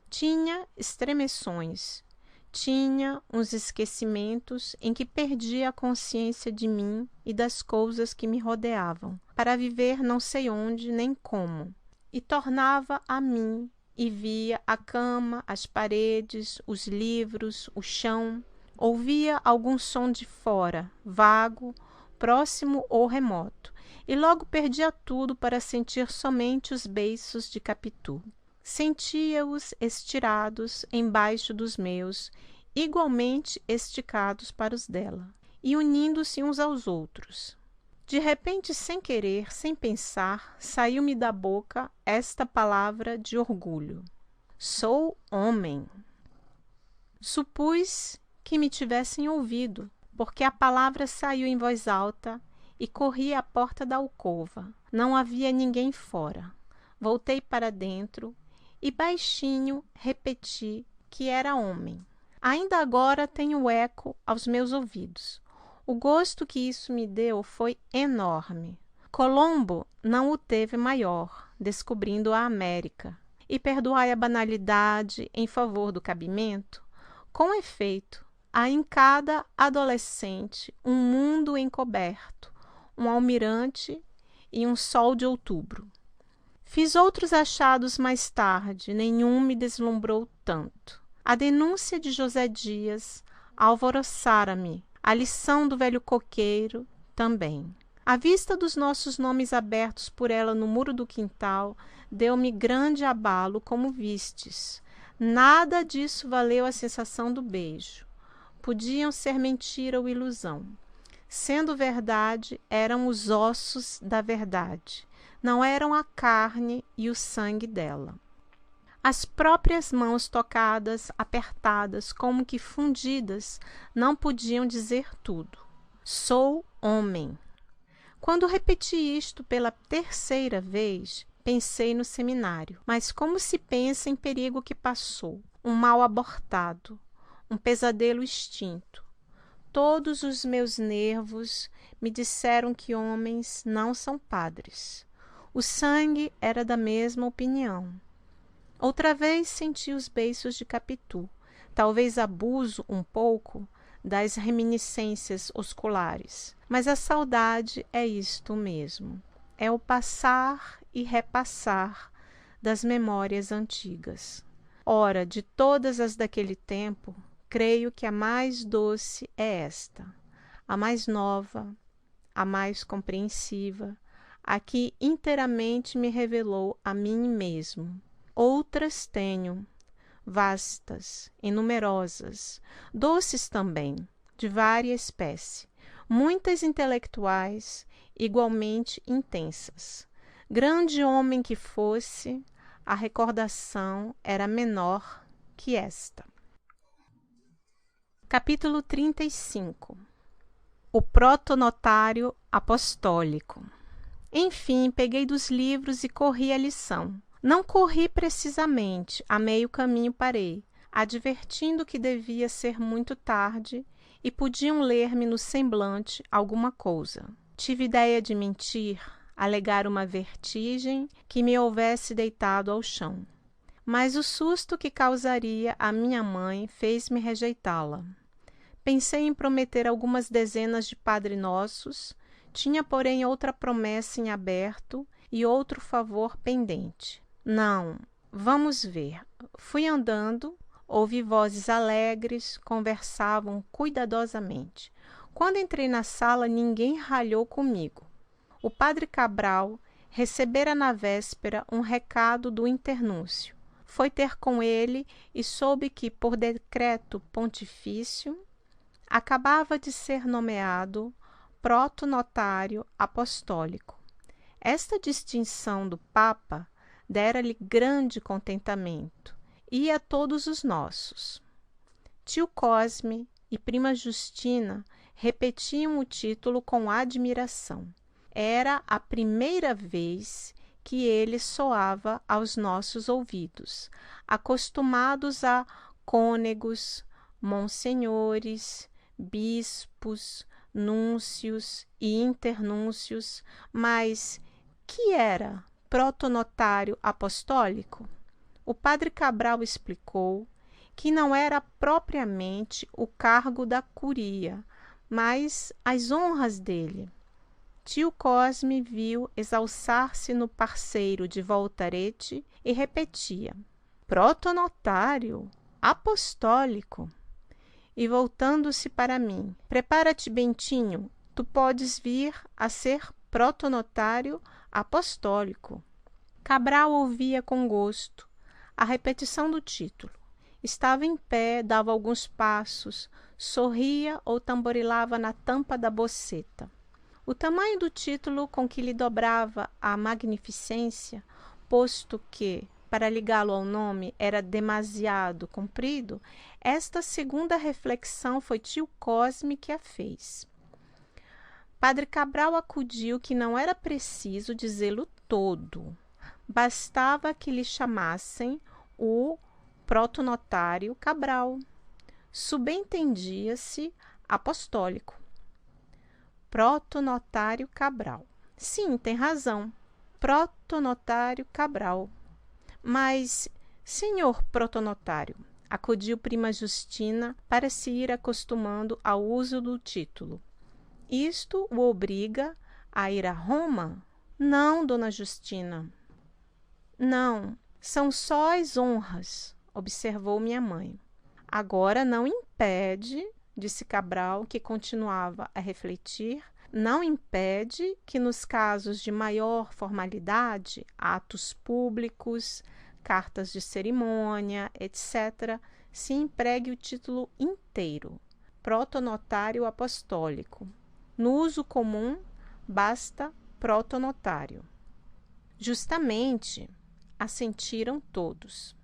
Tinha estremeções, tinha uns esquecimentos em que perdia a consciência de mim e das coisas que me rodeavam, para viver não sei onde nem como. E tornava a mim e via a cama, as paredes, os livros, o chão. Ouvia algum som de fora, vago, próximo ou remoto, e logo perdia tudo para sentir somente os beiços de Capitu. Sentia-os estirados embaixo dos meus, igualmente esticados para os dela, e unindo-se uns aos outros. De repente, sem querer, sem pensar, saiu-me da boca esta palavra de orgulho: sou homem. Supus que me tivessem ouvido, porque a palavra saiu em voz alta e corri à porta da alcova. Não havia ninguém fora. Voltei para dentro e baixinho repeti que era homem. Ainda agora tenho eco aos meus ouvidos. O gosto que isso me deu foi enorme. Colombo não o teve maior, descobrindo a América. E perdoai a banalidade em favor do cabimento. Com efeito, há em cada adolescente um mundo encoberto, um almirante e um sol de outubro. Fiz outros achados mais tarde, nenhum me deslumbrou tanto. A denúncia de José Dias alvoroçara-me, a lição do velho coqueiro também. A vista dos nossos nomes abertos por ela no muro do quintal deu-me grande abalo, como vistes. Nada disso valeu a sensação do beijo. Podiam ser mentira ou ilusão. Sendo verdade, eram os ossos da verdade. Não eram a carne e o sangue dela. As próprias mãos tocadas, apertadas, como que fundidas, não podiam dizer tudo. Sou homem. Quando repeti isto pela 3ª vez, pensei no seminário, mas como se pensa em perigo que passou, um mal abortado, um pesadelo extinto. Todos os meus nervos me disseram que homens não são padres. O sangue era da mesma opinião. Outra vez senti os beiços de Capitu, talvez abuso um pouco das reminiscências osculares, mas a saudade é isto mesmo, é o passar e repassar das memórias antigas. Ora, de todas as daquele tempo, creio que a mais doce é esta, a mais nova, a mais compreensiva, a que inteiramente me revelou a mim mesmo. Outras tenho, vastas, inumerosas, doces também, de várias espécie, muitas intelectuais, igualmente intensas. Grande homem que fosse, a recordação era menor que esta. Capítulo 35. O protonotário apostólico. Enfim, peguei dos livros e corri a lição. Não corri precisamente, a meio caminho parei, advertindo que devia ser muito tarde e podiam ler-me no semblante alguma coisa. Tive ideia de mentir, alegar uma vertigem que me houvesse deitado ao chão. mas o susto que causaria à minha mãe fez-me rejeitá-la. Pensei em prometer algumas dezenas de Padre Nossos, tinha, porém, outra promessa em aberto e outro favor pendente. Não, vamos ver. Fui andando, ouvi vozes alegres, conversavam cuidadosamente. Quando entrei na sala, ninguém ralhou comigo. O padre Cabral recebera na véspera um recado do internúncio. Foi ter com ele e soube que, por decreto pontifício, acabava de ser nomeado protonotário apostólico. Esta distinção do Papa dera-lhe grande contentamento, e a todos os nossos. Tio Cosme e prima Justina repetiam o título com admiração. Era a primeira vez que ele soava aos nossos ouvidos, acostumados a cônegos, monsenhores, bispos, núncios e internúncios, mas que era protonotário apostólico? O padre Cabral explicou que não era propriamente o cargo da curia, mas as honras dele. Tio Cosme viu exalçar-se no parceiro de Voltarete e repetia: protonotário apostólico. E voltando-se para mim: prepara-te, Bentinho, tu podes vir a ser protonotário apostólico. Cabral ouvia com gosto a repetição do título. Estava em pé, dava alguns passos, sorria ou tamborilava na tampa da boceta. O tamanho do título com que lhe dobrava a magnificência, posto que, para ligá-lo ao nome, era demasiado comprido, esta segunda reflexão foi tio Cosme que a fez. Padre Cabral acudiu que não era preciso dizê-lo todo. Bastava que lhe chamassem o protonotário Cabral. Subentendia-se apostólico. Protonotário Cabral. Sim, tem razão. Protonotário Cabral. Mas, senhor protonotário, acudiu prima Justina para se ir acostumando ao uso do título. Isto o obriga a ir a Roma? Não, dona Justina. Não, são só as honras, observou minha mãe. Agora não impede, disse Cabral, que continuava a refletir, não impede que nos casos de maior formalidade, atos públicos, cartas de cerimônia, etc., se empregue o título inteiro, protonotário apostólico. No uso comum, basta protonotário. Justamente, assentiram todos.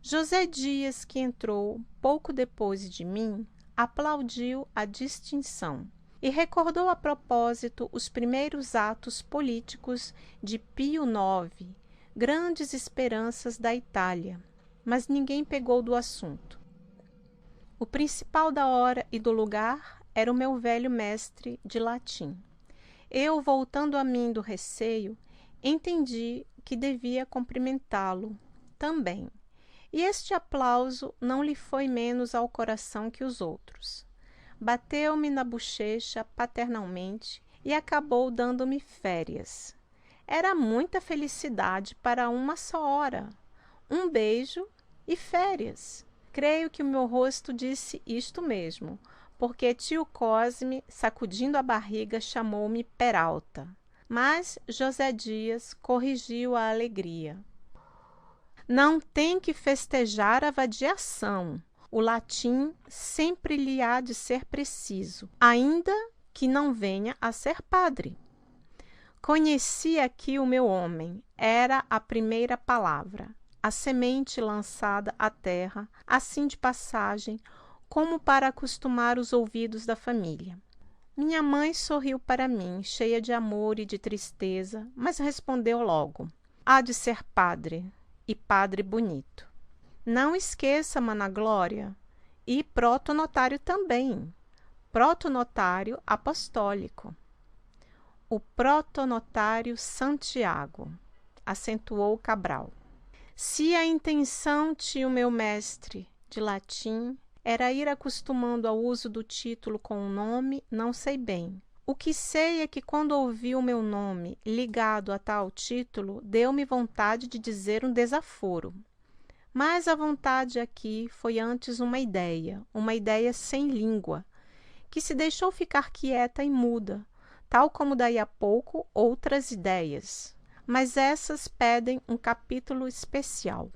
José Dias, que entrou pouco depois de mim, aplaudiu a distinção e recordou a propósito os primeiros atos políticos de Pio IX, grandes esperanças da Itália, mas ninguém pegou do assunto. O principal da hora e do lugar era o meu velho mestre de latim. Eu, voltando a mim do receio, entendi que devia cumprimentá-lo também. E este aplauso não lhe foi menos ao coração que os outros. Bateu-me na bochecha paternalmente e acabou dando-me férias. Era muita felicidade para uma só hora. Um beijo e férias. Creio que o meu rosto disse isto mesmo, porque tio Cosme, sacudindo a barriga, chamou-me Peralta. Mas José Dias corrigiu a alegria. Não tem que festejar a vadiação. O latim sempre lhe há de ser preciso, ainda que não venha a ser padre. Conheci aqui o meu homem, era a primeira palavra, a semente lançada à terra, assim de passagem, como para acostumar os ouvidos da família. Minha mãe sorriu para mim, cheia de amor e de tristeza, mas respondeu logo: há de ser padre, e padre bonito. Não esqueça, mana Glória, e protonotário também, protonotário apostólico. O protonotário Santiago, acentuou Cabral. Se a intenção de o meu mestre de latim era ir acostumando ao uso do título com o nome, não sei bem. O que sei é que quando ouvi o meu nome ligado a tal título, deu-me vontade de dizer um desaforo. Mas a vontade aqui foi antes uma ideia sem língua, que se deixou ficar quieta e muda, tal como daí a pouco outras ideias. Mas essas pedem um capítulo especial.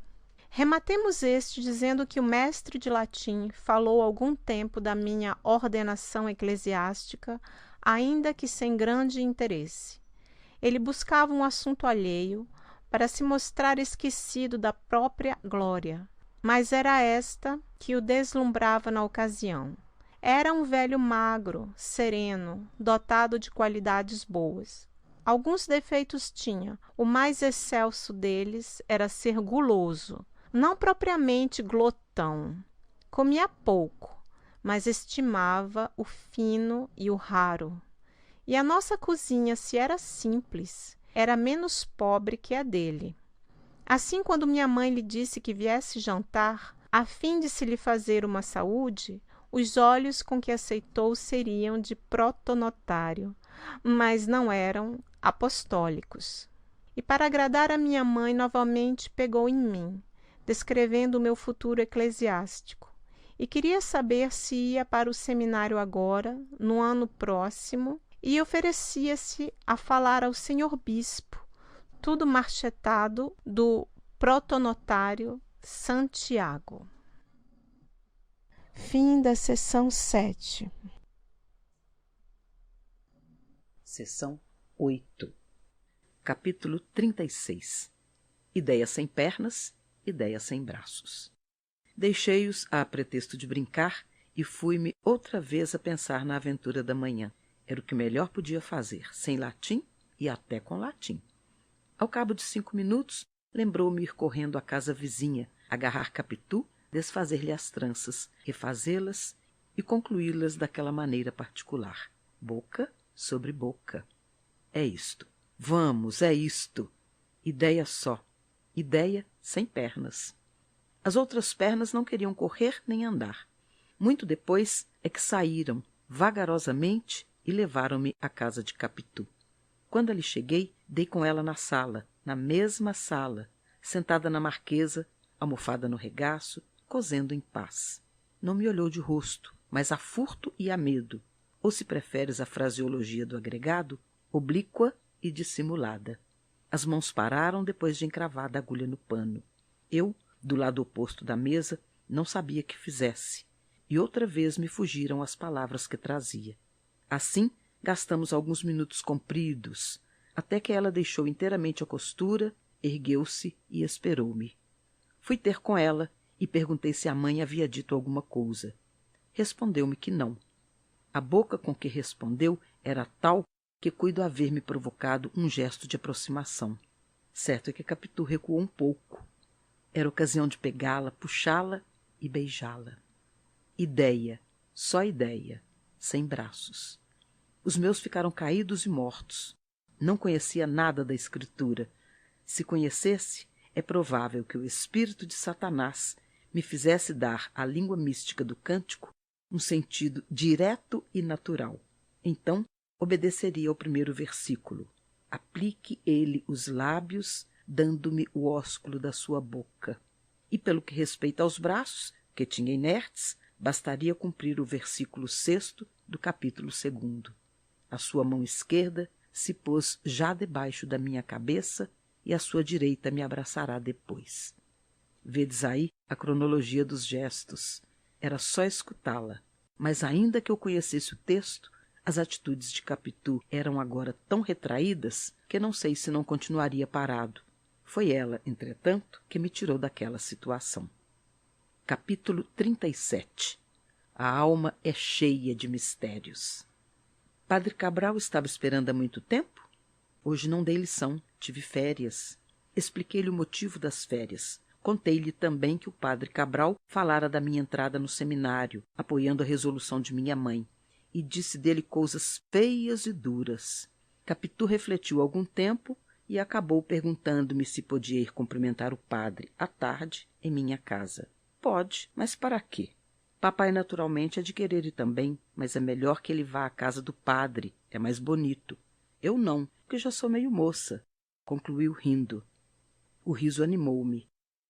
Rematemos este dizendo que o mestre de latim falou algum tempo da minha ordenação eclesiástica, ainda que sem grande interesse. Ele buscava um assunto alheio para se mostrar esquecido da própria glória, mas era esta que o deslumbrava na ocasião. Era um velho magro, sereno, dotado de qualidades boas. Alguns defeitos tinha. O mais excelso deles era ser guloso, não propriamente glotão. Comia pouco, mas estimava o fino e o raro. E a nossa cozinha, se era simples, era menos pobre que a dele. Assim, quando minha mãe lhe disse que viesse jantar, a fim de se lhe fazer uma saúde, os olhos com que aceitou seriam de protonotário, mas não eram apostólicos. E para agradar a minha mãe, novamente pegou em mim, descrevendo o meu futuro eclesiástico, e queria saber se ia para o seminário agora, no ano próximo, e oferecia-se a falar ao senhor bispo, tudo marchetado do protonotário Santiago. Fim da sessão 7. Seção 8. Capítulo 36. Ideia sem pernas, ideia sem braços. Deixei-os a pretexto de brincar e fui-me outra vez a pensar na aventura da manhã. Era o que melhor podia fazer, sem latim e até com latim. Ao cabo de 5 minutos, lembrou-me ir correndo à casa vizinha, agarrar Capitu, desfazer-lhe as tranças, refazê-las e concluí-las daquela maneira particular, boca sobre boca. É isto. Vamos, é isto. Ideia só. Ideia sem pernas. As outras pernas não queriam correr nem andar. Muito depois é que saíram, vagarosamente, e levaram-me à casa de Capitu. Quando ali cheguei, dei com ela na sala, na mesma sala, sentada na marquesa, almofada no regaço, cozendo em paz. Não me olhou de rosto, mas a furto e a medo, ou se preferes a fraseologia do agregado, oblíqua e dissimulada. As mãos pararam depois de encravada a agulha no pano. Eu, do lado oposto da mesa, não sabia que fizesse, e outra vez me fugiram as palavras que trazia. Assim, gastamos alguns minutos compridos, até que ela deixou inteiramente a costura, ergueu-se e esperou-me. Fui ter com ela e perguntei se a mãe havia dito alguma coisa. Respondeu-me que não. A boca com que respondeu era tal que cuido haver-me provocado um gesto de aproximação. Certo é que Capitu recuou um pouco. Era ocasião de pegá-la, puxá-la e beijá-la. Ideia, só ideia, sem braços. Os meus ficaram caídos e mortos. Não conhecia nada da escritura. Se conhecesse, é provável que o espírito de Satanás me fizesse dar à língua mística do cântico um sentido direto e natural. Então, obedeceria ao primeiro versículo. Aplique ele os lábios, dando-me o ósculo da sua boca. E pelo que respeita aos braços, que tinha inertes, bastaria cumprir o versículo 6º do capítulo 2º. A sua mão esquerda se pôs já debaixo da minha cabeça e a sua direita me abraçará depois. Vedes aí a cronologia dos gestos. Era só escutá-la. Mas ainda que eu conhecesse o texto, as atitudes de Capitu eram agora tão retraídas que não sei se não continuaria parado. Foi ela, entretanto, que me tirou daquela situação. Capítulo 37. A alma é cheia de mistérios. Padre Cabral estava esperando há muito tempo? Hoje não dei lição, tive férias. Expliquei-lhe o motivo das férias. Contei-lhe também que o padre Cabral falara da minha entrada no seminário, apoiando a resolução de minha mãe, e disse dele coisas feias e duras. Capitu refletiu algum tempo e acabou perguntando-me se podia ir cumprimentar o padre à tarde em minha casa. Pode, mas para quê? Papai naturalmente é de querer ir também, mas é melhor que ele vá à casa do padre, é mais bonito. Eu não, porque já sou meio moça, concluiu rindo. O riso animou-me.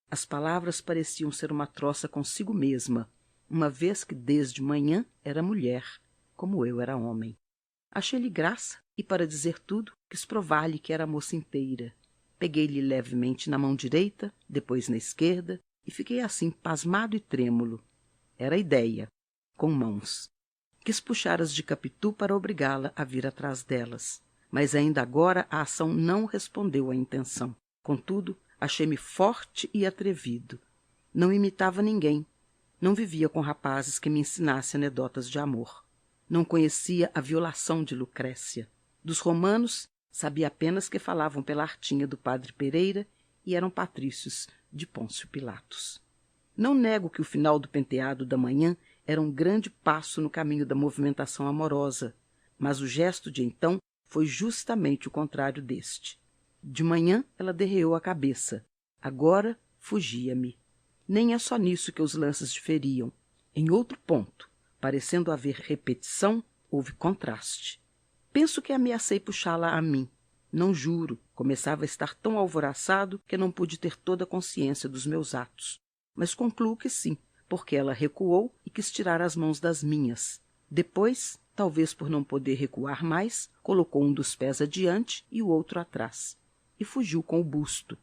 As palavras pareciam ser uma troça consigo mesma, uma vez que desde manhã era mulher, como eu era homem. Achei-lhe graça e, para dizer tudo, quis provar-lhe que era moça inteira. Peguei-lhe levemente na mão direita, depois na esquerda, e fiquei assim pasmado e trêmulo. Era a ideia, com mãos. Quis puxar as de Capitu para obrigá-la a vir atrás delas, mas ainda agora a ação não respondeu à intenção. Contudo, achei-me forte e atrevido. Não imitava ninguém. Não vivia com rapazes que me ensinassem anedotas de amor. Não conhecia a violação de Lucrécia. Dos romanos, sabia apenas que falavam pela artinha do padre Pereira e eram patrícios de Pôncio Pilatos. Não nego que o final do penteado da manhã era um grande passo no caminho da movimentação amorosa, mas o gesto de então foi justamente o contrário deste. De manhã ela derreou a cabeça. Agora fugia-me. Nem é só nisso que os lances diferiam. Em outro ponto, parecendo haver repetição, houve contraste. Penso que ameacei puxá-la a mim. Não juro, começava a estar tão alvoroçado que não pude ter toda a consciência dos meus atos. Mas concluo que sim, porque ela recuou e quis tirar as mãos das minhas. Depois, talvez por não poder recuar mais, colocou um dos pés adiante e o outro atrás. E fugiu com o busto.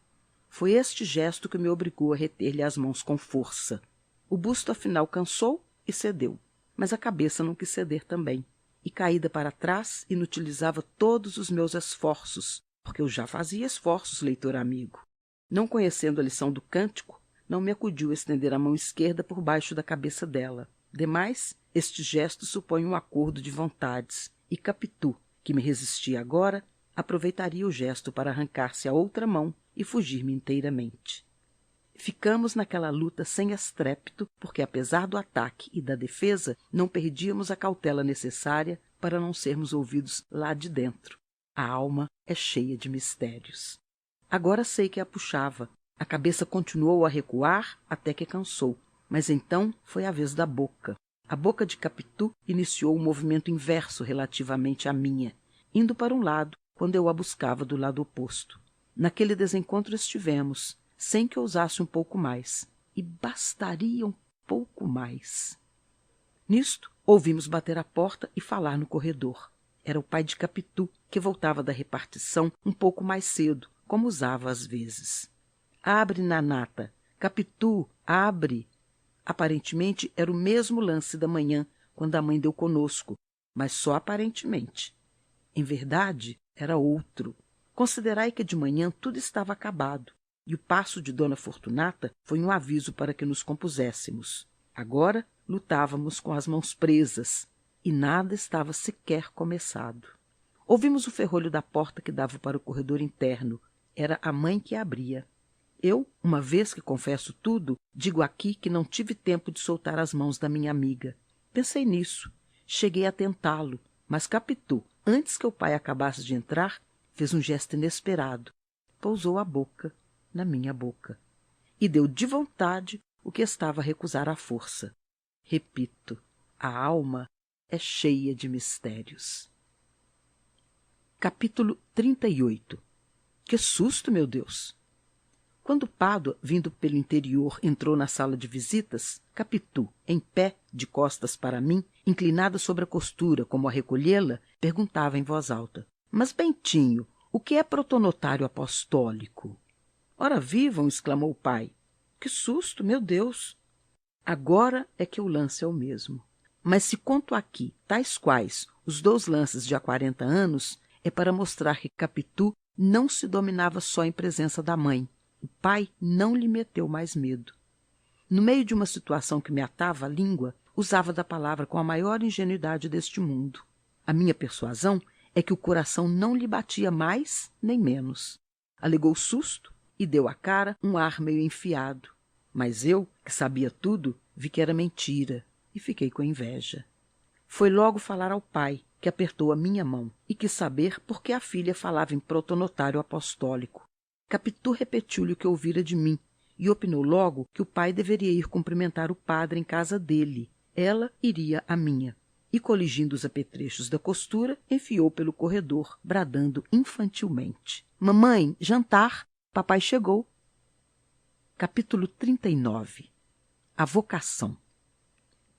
Foi este gesto que me obrigou a reter-lhe as mãos com força. O busto, afinal, cansou e cedeu. Mas a cabeça não quis ceder também. E, caída para trás, inutilizava todos os meus esforços, porque eu já fazia esforços, leitor amigo. Não conhecendo a lição do cântico, não me acudiu estender a mão esquerda por baixo da cabeça dela. Demais, este gesto supõe um acordo de vontades, e Capitu, que me resistia agora, aproveitaria o gesto para arrancar-se a outra mão e fugir-me inteiramente. Ficamos naquela luta sem estrépito, porque, apesar do ataque e da defesa, não perdíamos a cautela necessária para não sermos ouvidos lá de dentro. A alma é cheia de mistérios. Agora sei que a puxava. A cabeça continuou a recuar até que cansou, mas então foi a vez da boca. A boca de Capitu iniciou um movimento inverso relativamente à minha, indo para um lado quando eu a buscava do lado oposto. Naquele desencontro estivemos, sem que ousasse um pouco mais, e bastaria um pouco mais. Nisto, ouvimos bater à porta e falar no corredor. Era o pai de Capitu, que voltava da repartição um pouco mais cedo, como usava às vezes. Abre, Nanata. Capitu, abre. Aparentemente era o mesmo lance da manhã, quando a mãe deu conosco, mas só aparentemente. Em verdade, era outro. Considerai que de manhã tudo estava acabado, e o passo de Dona Fortunata foi um aviso para que nos compuséssemos. Agora lutávamos com as mãos presas, e nada estava sequer começado. Ouvimos o ferrolho da porta que dava para o corredor interno. Era a mãe que a abria. Eu, uma vez que confesso tudo, digo aqui que não tive tempo de soltar as mãos da minha amiga. Pensei nisso. Cheguei a tentá-lo, mas Capitu, antes que o pai acabasse de entrar, fez um gesto inesperado. Pousou a boca na minha boca. E deu de vontade o que estava a recusar à força. Repito, a alma é cheia de mistérios. Capítulo 38. Que susto, meu Deus! Quando Pádua, vindo pelo interior, entrou na sala de visitas, Capitu, em pé, de costas para mim, inclinada sobre a costura, como a recolhê-la, perguntava em voz alta: Mas, Bentinho, o que é protonotário apostólico? Ora vivam, exclamou o pai. Que susto, meu Deus! Agora é que o lance é o mesmo. Mas se conto aqui, tais quais, os 2 lances de há 40 anos, é para mostrar que Capitu não se dominava só em presença da mãe. O pai não lhe meteu mais medo. No meio de uma situação que me atava a língua, usava da palavra com a maior ingenuidade deste mundo. A minha persuasão é que o coração não lhe batia mais nem menos. Alegou susto e deu à cara um ar meio enfiado. Mas eu, que sabia tudo, vi que era mentira e fiquei com inveja. Foi logo falar ao pai, que apertou a minha mão e quis saber por que a filha falava em protonotário apostólico. Capitu repetiu-lhe o que ouvira de mim e opinou logo que o pai deveria ir cumprimentar o padre em casa dele. Ela iria à minha. E, coligindo os apetrechos da costura, enfiou pelo corredor, bradando infantilmente: Mamãe, jantar! Papai chegou! Capítulo 39. A vocação.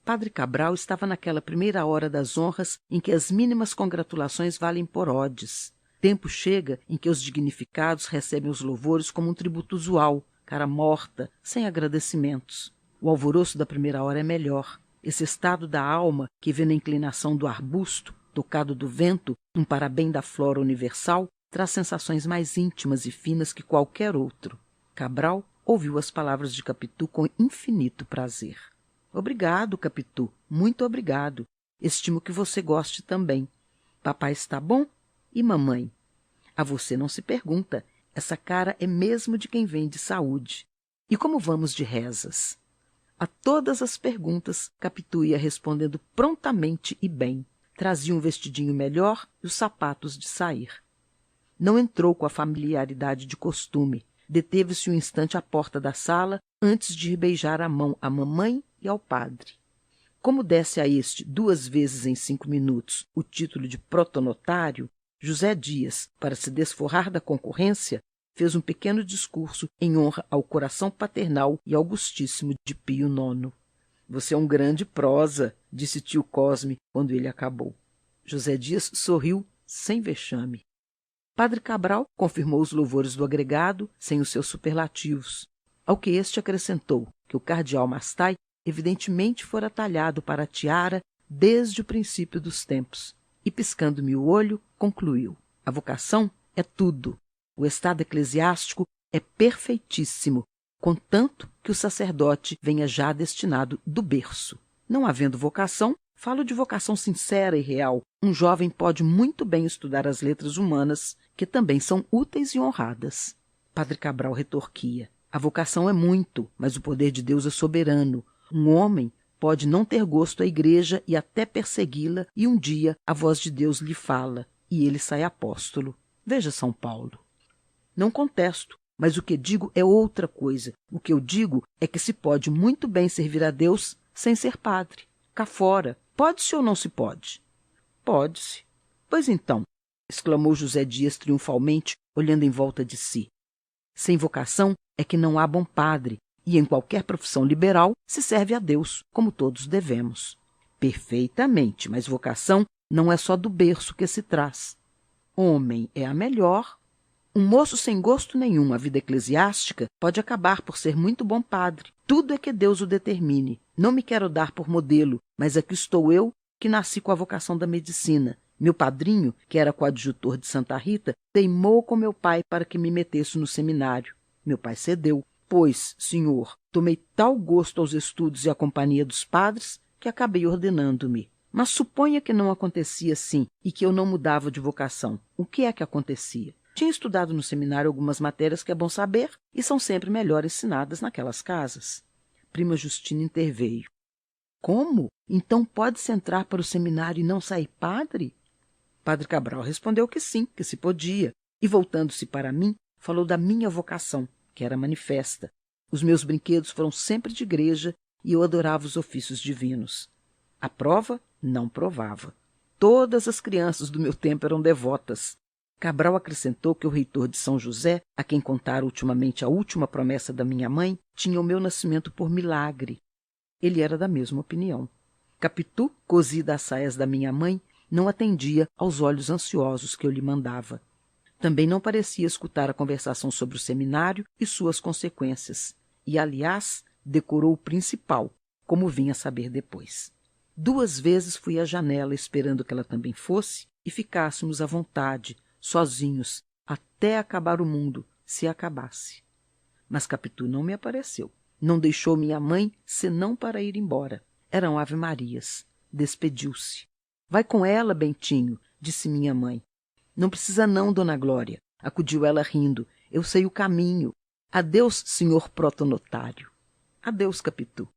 Padre Cabral estava naquela primeira hora das honras em que as mínimas congratulações valem por odes. Tempo chega em que os dignificados recebem os louvores como um tributo usual, cara morta, sem agradecimentos. O alvoroço da primeira hora é melhor. Esse estado da alma que vê na inclinação do arbusto, tocado do vento, um parabém da flora universal, traz sensações mais íntimas e finas que qualquer outro. Cabral ouviu as palavras de Capitu com infinito prazer. Obrigado, Capitu, muito obrigado. Estimo que você goste também. Papai está bom? E mamãe? A você não se pergunta. Essa cara é mesmo de quem vem de saúde. E como vamos de rezas? A todas as perguntas, Capitu ia respondendo prontamente e bem. Trazia um vestidinho melhor e os sapatos de sair. Não entrou com a familiaridade de costume. Deteve-se um instante à porta da sala antes de ir beijar a mão à mamãe e ao padre. Como desse a este 2 vezes em 5 minutos o título de protonotário, José Dias, para se desforrar da concorrência, fez um pequeno discurso em honra ao coração paternal e augustíssimo de Pio IX. Você é um grande prosa, disse tio Cosme quando ele acabou. José Dias sorriu sem vexame. Padre Cabral confirmou os louvores do agregado sem os seus superlativos, ao que este acrescentou que o cardeal Mastai evidentemente fora talhado para a tiara desde o princípio dos tempos, e, piscando-me o olho, concluiu: a vocação é tudo. O estado eclesiástico é perfeitíssimo, contanto que o sacerdote venha já destinado do berço. Não havendo vocação, falo de vocação sincera e real. Um jovem pode muito bem estudar as letras humanas, que também são úteis e honradas. Padre Cabral retorquia: a vocação é muito, mas o poder de Deus é soberano. Um homem pode não ter gosto à igreja e até persegui-la, e um dia a voz de Deus lhe fala, e ele sai apóstolo. Veja São Paulo. Não contesto, mas o que digo é outra coisa. O que eu digo é que se pode muito bem servir a Deus sem ser padre. Cá fora, pode-se ou não se pode? Pode-se. Pois então, exclamou José Dias triunfalmente, olhando em volta de si. Sem vocação é que não há bom padre, e em qualquer profissão liberal se serve a Deus, como todos devemos. Perfeitamente, mas vocação não é só do berço que se traz. Homem é a melhor. Um moço sem gosto nenhum à vida eclesiástica pode acabar por ser muito bom padre. Tudo é que Deus o determine. Não me quero dar por modelo, mas aqui estou eu, que nasci com a vocação da medicina. Meu padrinho, que era coadjutor de Santa Rita, teimou com meu pai para que me metesse no seminário. Meu pai cedeu. Pois, senhor, tomei tal gosto aos estudos e à companhia dos padres que acabei ordenando-me. Mas suponha que não acontecia assim e que eu não mudava de vocação. O que é que acontecia? Tinha estudado no seminário algumas matérias que é bom saber e são sempre melhor ensinadas naquelas casas. Prima Justina interveio. Como? Então pode-se entrar para o seminário e não sair padre? Padre Cabral respondeu que sim, que se podia, e voltando-se para mim, falou da minha vocação, que era manifesta. Os meus brinquedos foram sempre de igreja e eu adorava os ofícios divinos. A prova não provava. Todas as crianças do meu tempo eram devotas. Cabral acrescentou que o reitor de São José, a quem contara ultimamente a última promessa da minha mãe, tinha o meu nascimento por milagre. Ele era da mesma opinião. Capitu, cosida às saias da minha mãe, não atendia aos olhos ansiosos que eu lhe mandava. Também não parecia escutar a conversação sobre o seminário e suas consequências, e, aliás, decorou o principal, como vinha saber depois. 2 vezes fui à janela esperando que ela também fosse e ficássemos à vontade, sozinhos, até acabar o mundo, se acabasse. Mas Capitu não me apareceu. Não deixou minha mãe senão para ir embora. Eram ave-marias. Despediu-se. Vai com ela, Bentinho, disse minha mãe. Não precisa não, dona Glória, acudiu ela rindo. Eu sei o caminho. Adeus, senhor protonotário. Adeus, Capitu.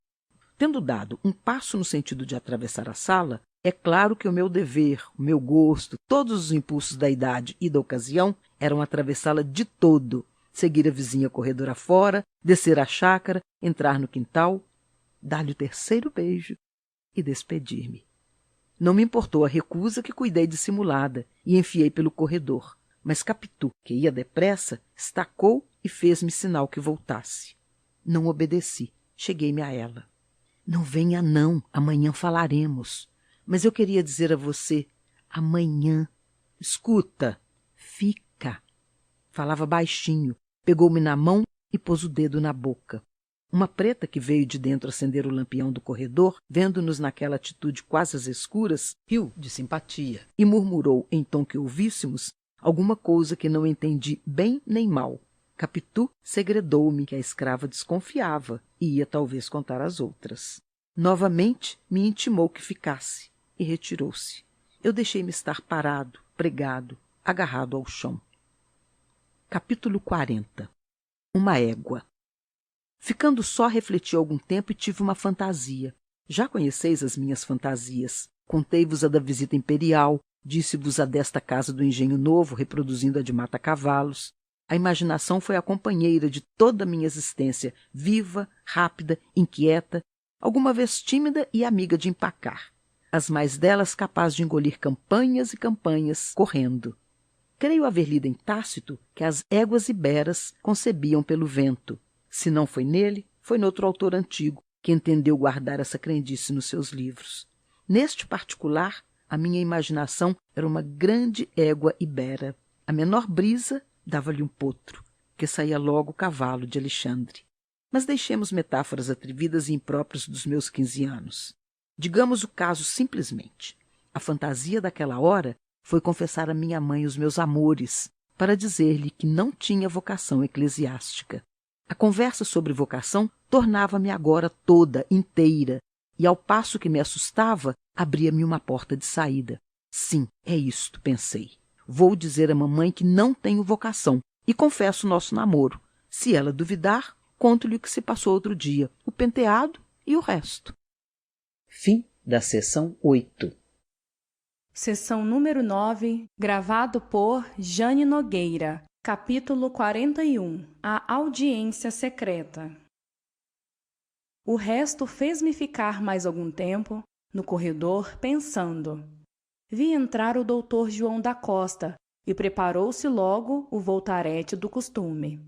Tendo dado um passo no sentido de atravessar a sala, É claro que o meu dever, o meu gosto, todos os impulsos da idade e da ocasião eram atravessá-la de todo, seguir a vizinha corredora fora, descer a chácara, entrar no quintal, dar-lhe o terceiro beijo e despedir-me. Não me importou a recusa que cuidei dissimulada e enfiei pelo corredor, mas Capitu, que ia depressa, estacou e fez-me sinal que voltasse. Não obedeci, cheguei-me a ela. Não venha não, amanhã falaremos. Mas eu queria dizer a você, amanhã. Escuta, fica. Falava baixinho, pegou-me na mão e pôs o dedo na boca. Uma preta que veio de dentro acender o lampião do corredor, vendo-nos naquela atitude quase às escuras, riu de simpatia e murmurou, em tom que ouvíssemos, alguma coisa que não entendi bem nem mal. Capitu segredou-me que a escrava desconfiava e ia talvez contar às outras. Novamente me intimou que ficasse e retirou-se. Eu deixei-me estar parado, pregado, agarrado ao chão. Capítulo 40. Uma égua. Ficando só, refleti algum tempo e tive uma fantasia. Já conheceis as minhas fantasias. Contei-vos a da visita imperial, disse-vos a desta casa do Engenho Novo, reproduzindo a de Mata-Cavalos. A imaginação foi a companheira de toda a minha existência, viva, rápida, inquieta, alguma vez tímida e amiga de empacar. As mais delas capaz de engolir campanhas e campanhas, correndo. Creio haver lido em Tácito que as éguas iberas concebiam pelo vento. Se não foi nele, foi noutro autor antigo, que entendeu guardar essa crendice nos seus livros. Neste particular, a minha imaginação era uma grande égua ibera. A menor brisa dava-lhe um potro, que saía logo o cavalo de Alexandre. Mas deixemos metáforas atrevidas e impróprias dos meus 15 anos. Digamos o caso simplesmente. A fantasia daquela hora foi confessar a minha mãe os meus amores, para dizer-lhe que não tinha vocação eclesiástica. A conversa sobre vocação tornava-me agora toda, inteira, e ao passo que me assustava, abria-me uma porta de saída. Sim, é isto, pensei. Vou dizer à mamãe que não tenho vocação e confesso o nosso namoro. Se ela duvidar, conto-lhe o que se passou outro dia, o penteado e o resto. Fim da seção 8. Seção número 9, gravado por Jane Nogueira. Capítulo 41. A audiência secreta. O resto fez-me ficar mais algum tempo no corredor pensando. Vi entrar o doutor João da Costa e preparou-se logo o voltarete do costume.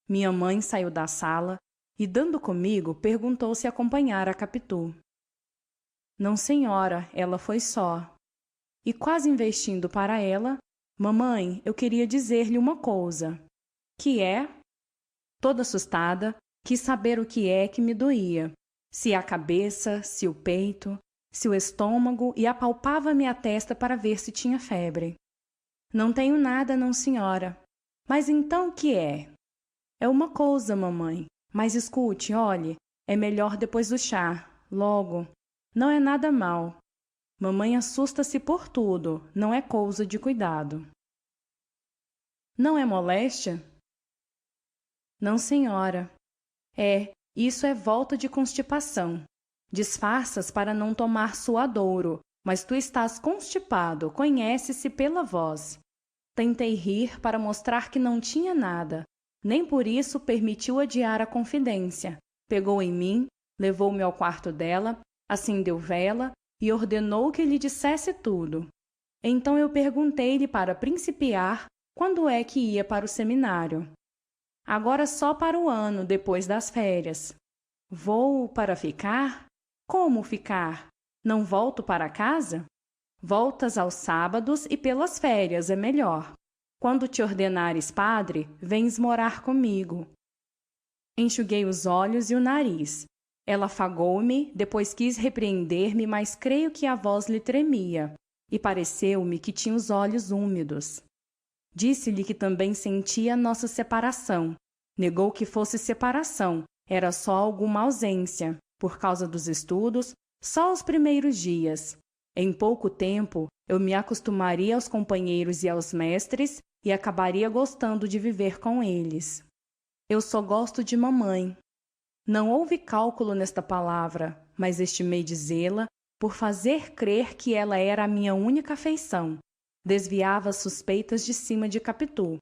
Minha mãe saiu da sala e, dando comigo, perguntou se acompanhara a Capitu. Não, senhora, ela foi só. E quase investindo para ela, mamãe, eu queria dizer-lhe uma coisa. Que é? Toda assustada, quis saber o que é que me doía. Se a cabeça, se o peito, se o estômago, e apalpava-me a testa para ver se tinha febre. Não tenho nada, não, senhora. Mas então o que é? É uma coisa, mamãe. Mas escute, olhe, é melhor depois do chá, logo. Não é nada mal. Mamãe assusta-se por tudo, não é cousa de cuidado. Não é moléstia? Não, senhora. Isso é volta de constipação. Disfarças para não tomar suadouro, mas tu estás constipado, conhece-se pela voz. Tentei rir para mostrar que não tinha nada, nem por isso permitiu adiar a confidência. Pegou em mim, levou-me ao quarto dela, acendeu vela e ordenou que lhe dissesse tudo. Então eu perguntei-lhe para principiar quando é que ia para o seminário. Agora só para o ano, depois das férias. Vou para ficar? Como ficar? Não volto para casa? Voltas aos sábados e pelas férias é melhor. Quando te ordenares padre, vens morar comigo. Enxuguei os olhos e o nariz. Ela afagou-me, depois quis repreender-me, mas creio que a voz lhe tremia, e pareceu-me que tinha os olhos úmidos. Disse-lhe que também sentia nossa separação. Negou que fosse separação, era só alguma ausência, por causa dos estudos, só os primeiros dias. Em pouco tempo, eu me acostumaria aos companheiros e aos mestres e acabaria gostando de viver com eles. Eu só gosto de mamãe. Não houve cálculo nesta palavra, mas estimei dizê-la, por fazer crer que ela era a minha única afeição. Desviava as suspeitas de cima de Capitu.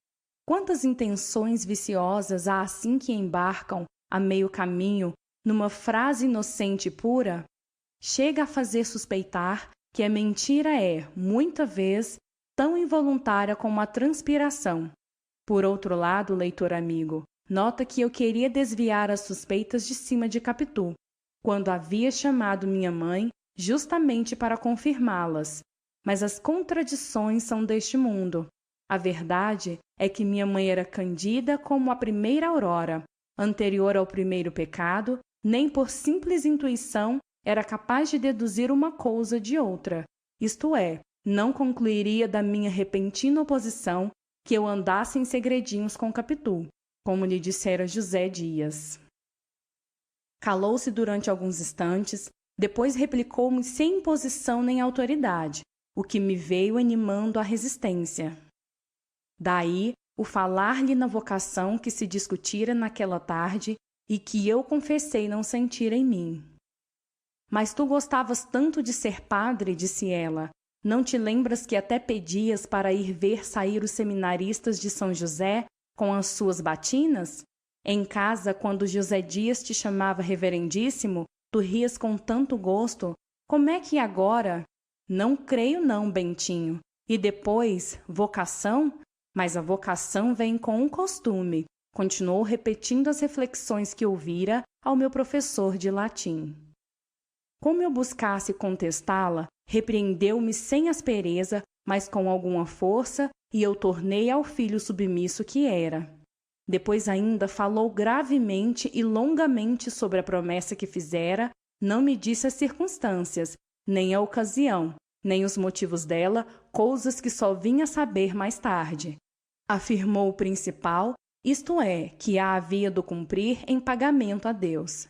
Quantas intenções viciosas há assim que embarcam, a meio caminho, numa frase inocente e pura? Chega a fazer suspeitar que a mentira é, muita vez, tão involuntária como a transpiração. Por outro lado, leitor amigo, nota que eu queria desviar as suspeitas de cima de Capitu, quando havia chamado minha mãe justamente para confirmá-las. Mas as contradições são deste mundo. A verdade é que minha mãe era candida como a primeira aurora, anterior ao primeiro pecado, nem por simples intuição era capaz de deduzir uma coisa de outra, isto é, não concluiria da minha repentina oposição que eu andasse em segredinhos com Capitu, como lhe dissera José Dias. Calou-se durante alguns instantes, depois replicou-me sem imposição nem autoridade, o que me veio animando a resistência. Daí o falar-lhe na vocação que se discutira naquela tarde e que eu confessei não sentir em mim. Mas tu gostavas tanto de ser padre, disse ela, não te lembras que até pedias para ir ver sair os seminaristas de São José com as suas batinas? Em casa, quando José Dias te chamava reverendíssimo, tu rias com tanto gosto. Como é que agora? Não creio não, Bentinho. E depois, vocação? Mas a vocação vem com um costume, continuou repetindo as reflexões que ouvira ao meu professor de latim. Como eu buscasse contestá-la, repreendeu-me sem aspereza, mas com alguma força, e eu tornei ao filho submisso que era. Depois ainda falou gravemente e longamente sobre a promessa que fizera, não me disse as circunstâncias, nem a ocasião, nem os motivos dela, coisas que só vinha saber mais tarde. Afirmou o principal, isto é, que a havia de cumprir em pagamento a Deus.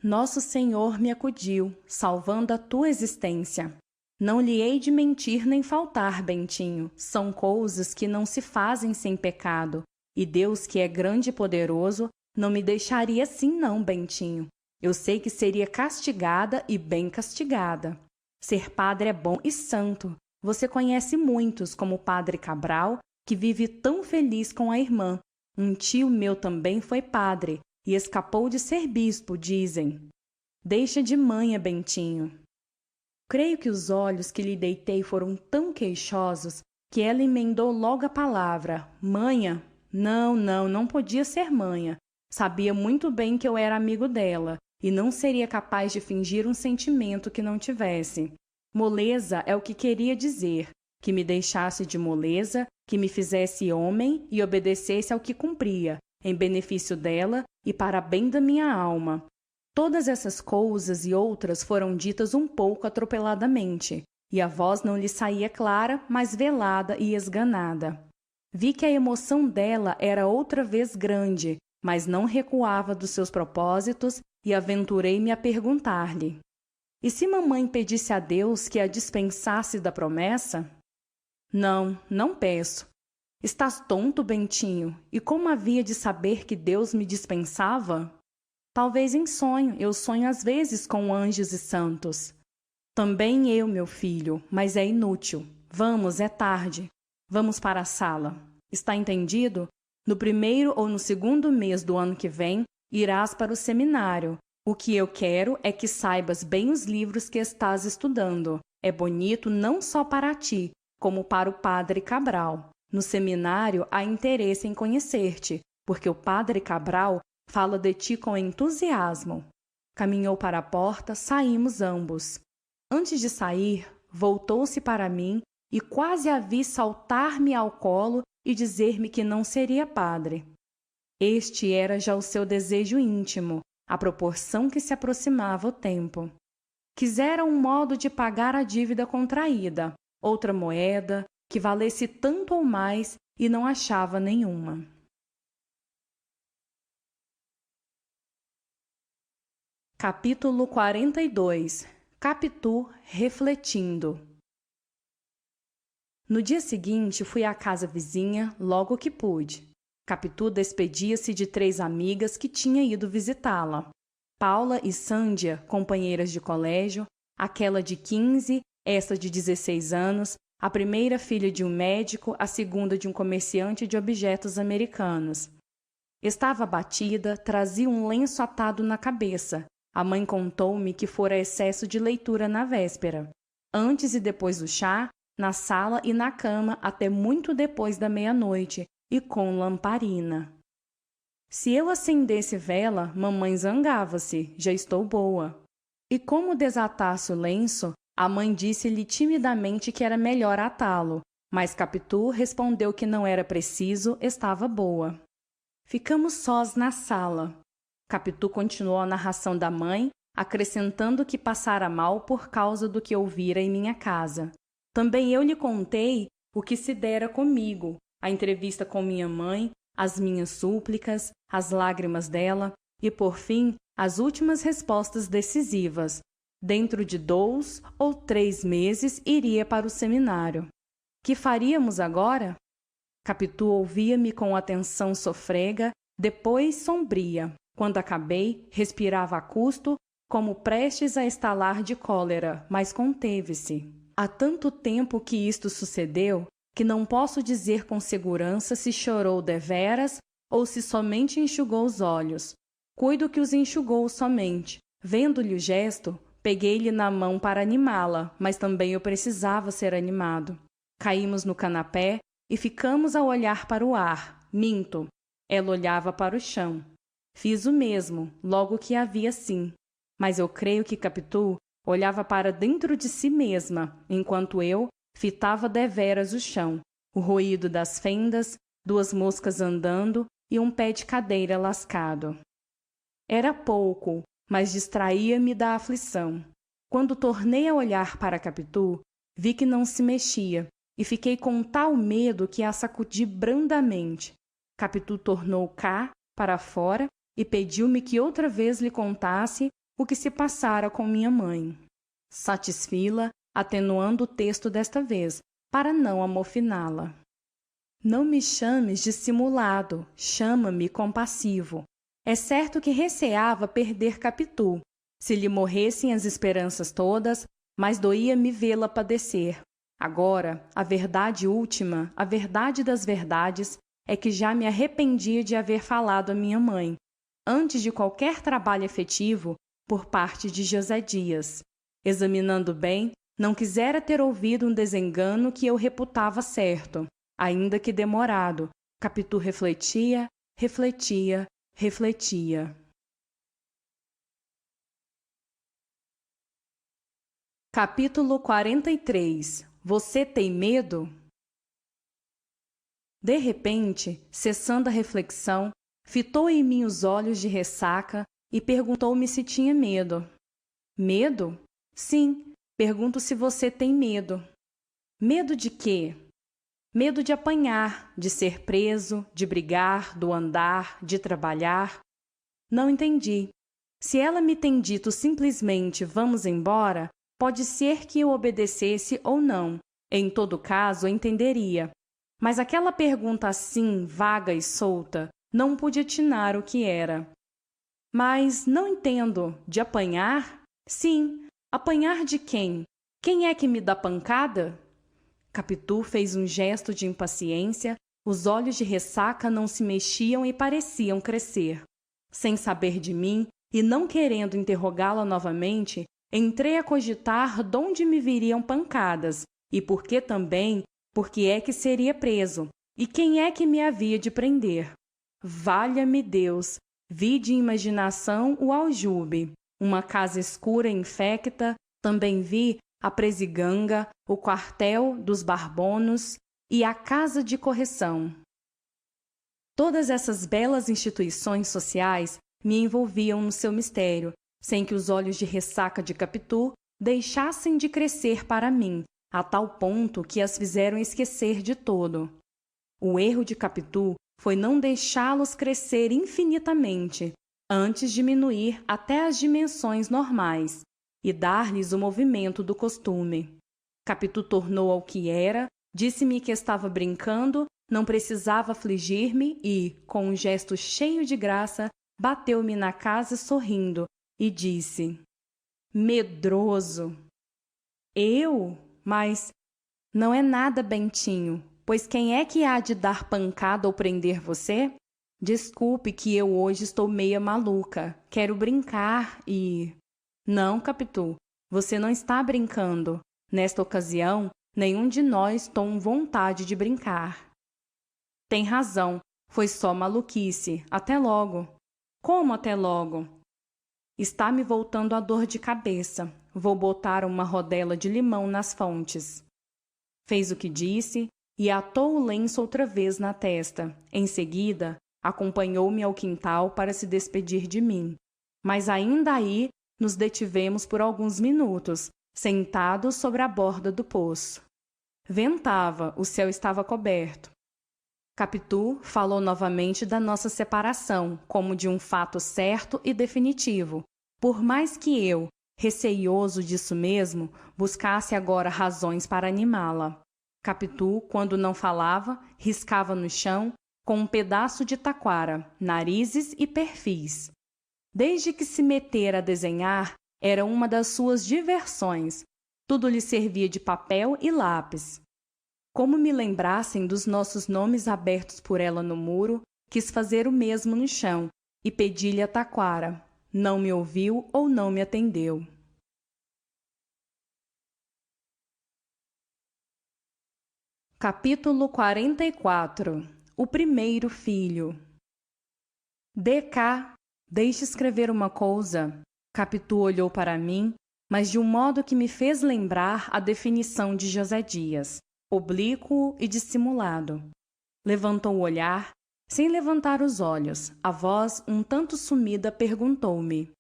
Nosso Senhor me acudiu, salvando a tua existência. Não lhe hei de mentir nem faltar, Bentinho, são coisas que não se fazem sem pecado, e Deus, que é grande e poderoso, não me deixaria assim não, Bentinho. Eu sei que seria castigada e bem castigada. Ser padre é bom e santo. Você conhece muitos, como o padre Cabral, que vive tão feliz com a irmã. Um tio meu também foi padre e escapou de ser bispo, dizem. Deixa de manha, Bentinho. Creio que os olhos que lhe deitei foram tão queixosos que ela emendou logo a palavra. Manha? Não podia ser manha. Sabia muito bem que eu era amigo dela e não seria capaz de fingir um sentimento que não tivesse. Moleza é o que queria dizer, que me deixasse de moleza, que me fizesse homem e obedecesse ao que cumpria, em benefício dela e para bem da minha alma. Todas essas coisas e outras foram ditas um pouco atropeladamente, e a voz não lhe saía clara, mas velada e esganada. Vi que a emoção dela era outra vez grande, mas não recuava dos seus propósitos e aventurei-me a perguntar-lhe: e se mamãe pedisse a Deus que a dispensasse da promessa? Não peço. Estás tonto, Bentinho? E como havia de saber que Deus me dispensava? Talvez em sonho, eu sonho às vezes com anjos e santos. Também eu, meu filho, mas é inútil. Vamos, é tarde. Vamos para a sala. Está entendido? No 1º ou no 2º mês do ano que vem, irás para o seminário. O que eu quero é que saibas bem os livros que estás estudando. É bonito não só para ti, como para o padre Cabral. No seminário há interesse em conhecer-te, porque o padre Cabral fala de ti com entusiasmo. Caminhou para a porta, saímos ambos. Antes de sair, voltou-se para mim e quase a vi saltar-me ao colo e dizer-me que não seria padre. Este era já o seu desejo íntimo, à proporção que se aproximava o tempo. Quisera um modo de pagar a dívida contraída, outra moeda, que valesse tanto ou mais, e não achava nenhuma. Capítulo 42. Capitu refletindo. No dia seguinte, fui à casa vizinha logo que pude. Capitu despedia-se de 3 amigas que tinha ido visitá-la. Paula e Sândia, companheiras de colégio, aquela de 15, essa de 16 anos, a primeira filha de um médico, a segunda de um comerciante de objetos americanos. Estava abatida, trazia um lenço atado na cabeça. A mãe contou-me que fora excesso de leitura na véspera. Antes e depois do chá, na sala e na cama até muito depois da meia-noite, e com lamparina. Se eu acendesse vela, mamãe zangava-se, já estou boa. E como desatasse o lenço, a mãe disse-lhe timidamente que era melhor atá-lo, mas Capitu respondeu que não era preciso, estava boa. Ficamos sós na sala. Capitu continuou a narração da mãe, acrescentando que passara mal por causa do que ouvira em minha casa. Também eu lhe contei o que se dera comigo, a entrevista com minha mãe, as minhas súplicas, as lágrimas dela e, por fim, as últimas respostas decisivas. Dentro de 2 ou 3 meses iria para o seminário. Que faríamos agora? Capitu ouvia-me com atenção sofrega, depois sombria. Quando acabei, respirava a custo, como prestes a estalar de cólera, mas conteve-se. Há tanto tempo que isto sucedeu, que não posso dizer com segurança se chorou deveras ou se somente enxugou os olhos. Cuido que os enxugou somente. Vendo-lhe o gesto, peguei-lhe na mão para animá-la, mas também eu precisava ser animado. Caímos no canapé e ficamos a olhar para o ar. Minto. Ela olhava para o chão. Fiz o mesmo, logo que a vi assim. Mas eu creio que Capitu olhava para dentro de si mesma, enquanto eu fitava deveras o chão, o ruído das fendas, 2 moscas andando e um pé de cadeira lascado. Era pouco, mas distraía-me da aflição. Quando tornei a olhar para Capitu, vi que não se mexia, e fiquei com tal medo que a sacudi brandamente. Capitu tornou cá, para fora, e pediu-me que outra vez lhe contasse o que se passara com minha mãe. Satisfi-la, atenuando o texto desta vez, para não amofiná-la. Não me chames dissimulado, chama-me compassivo. É certo que receava perder Capitu. Se lhe morressem as esperanças todas, mas doía-me vê-la padecer. Agora, a verdade última, a verdade das verdades, é que já me arrependia de haver falado à minha mãe, antes de qualquer trabalho efetivo, por parte de José Dias. Examinando bem, não quisera ter ouvido um desengano que eu reputava certo, ainda que demorado. Capitu refletia, refletia, refletia. Capítulo 43. Você tem medo? De repente, cessando a reflexão, fitou em mim os olhos de ressaca e perguntou-me se tinha medo. Medo? Sim, pergunto se você tem medo. Medo de quê? Medo de apanhar, de ser preso, de brigar, do andar, de trabalhar. Não entendi. Se ela me tem dito simplesmente vamos embora, pode ser que eu obedecesse ou não. Em todo caso, eu entenderia. Mas aquela pergunta assim, vaga e solta, não pude atinar o que era. Mas não entendo. De apanhar? Sim. Apanhar de quem? Quem é que me dá pancada? Capitu fez um gesto de impaciência, os olhos de ressaca não se mexiam e pareciam crescer. Sem saber de mim e não querendo interrogá-la novamente, entrei a cogitar donde me viriam pancadas e por que também, porque é que seria preso e quem é que me havia de prender. Valha-me Deus, vi de imaginação o aljube, uma casa escura e infecta, também vi a presiganga, o quartel dos barbonos e a casa de correção. Todas essas belas instituições sociais me envolviam no seu mistério, sem que os olhos de ressaca de Capitu deixassem de crescer para mim, a tal ponto que as fizeram esquecer de todo. O erro de Capitu foi não deixá-los crescer infinitamente, antes diminuir até as dimensões normais e dar-lhes o movimento do costume. Capitu tornou ao que era, disse-me que estava brincando, não precisava afligir-me e, com um gesto cheio de graça, bateu-me na casa sorrindo e disse: medroso! Eu? Mas não é nada, Bentinho, pois quem é que há de dar pancada ou prender você? Desculpe que eu hoje estou meia maluca. Quero brincar e... Não, Capitu, você não está brincando. Nesta ocasião, nenhum de nós tem vontade de brincar. Tem razão, foi só maluquice. Até logo. Como até logo? Está me voltando a dor de cabeça. Vou botar uma rodela de limão nas fontes. Fez o que disse e atou o lenço outra vez na testa. Em seguida, acompanhou-me ao quintal para se despedir de mim. Mas ainda aí nos detivemos por alguns minutos, sentados sobre a borda do poço. Ventava, o céu estava coberto. Capitu falou novamente da nossa separação, como de um fato certo e definitivo, por mais que eu, receioso disso mesmo, buscasse agora razões para animá-la. Capitu, quando não falava, riscava no chão com um pedaço de taquara, narizes e perfis. Desde que se metera a desenhar, era uma das suas diversões. Tudo lhe servia de papel e lápis. Como me lembrassem dos nossos nomes abertos por ela no muro, quis fazer o mesmo no chão e pedi-lhe a taquara. Não me ouviu ou não me atendeu. Capítulo 44. O primeiro filho. D.K., deixe escrever uma coisa. Capitu olhou para mim, mas de um modo que me fez lembrar a definição de José Dias, oblíquo e dissimulado. Levantou o olhar, sem levantar os olhos. A voz, um tanto sumida, perguntou-me: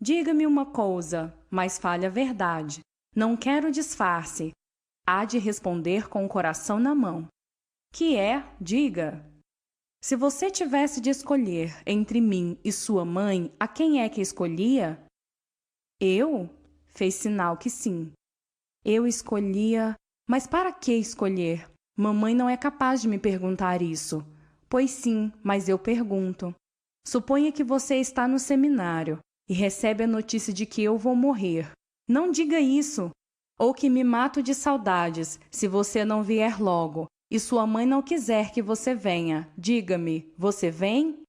diga-me uma coisa, mas fale a verdade. Não quero disfarce. Há de responder com o coração na mão. Que é? Diga. Se você tivesse de escolher entre mim e sua mãe, a quem é que escolhia? Eu? Fez sinal que sim. Eu escolhia... Mas para que escolher? Mamãe não é capaz de me perguntar isso. Pois sim, mas eu pergunto. Suponha que você está no seminário e recebe a notícia de que eu vou morrer. Não diga isso. Ou que me mato de saudades, se você não vier logo, e sua mãe não quiser que você venha. Diga-me, você vem?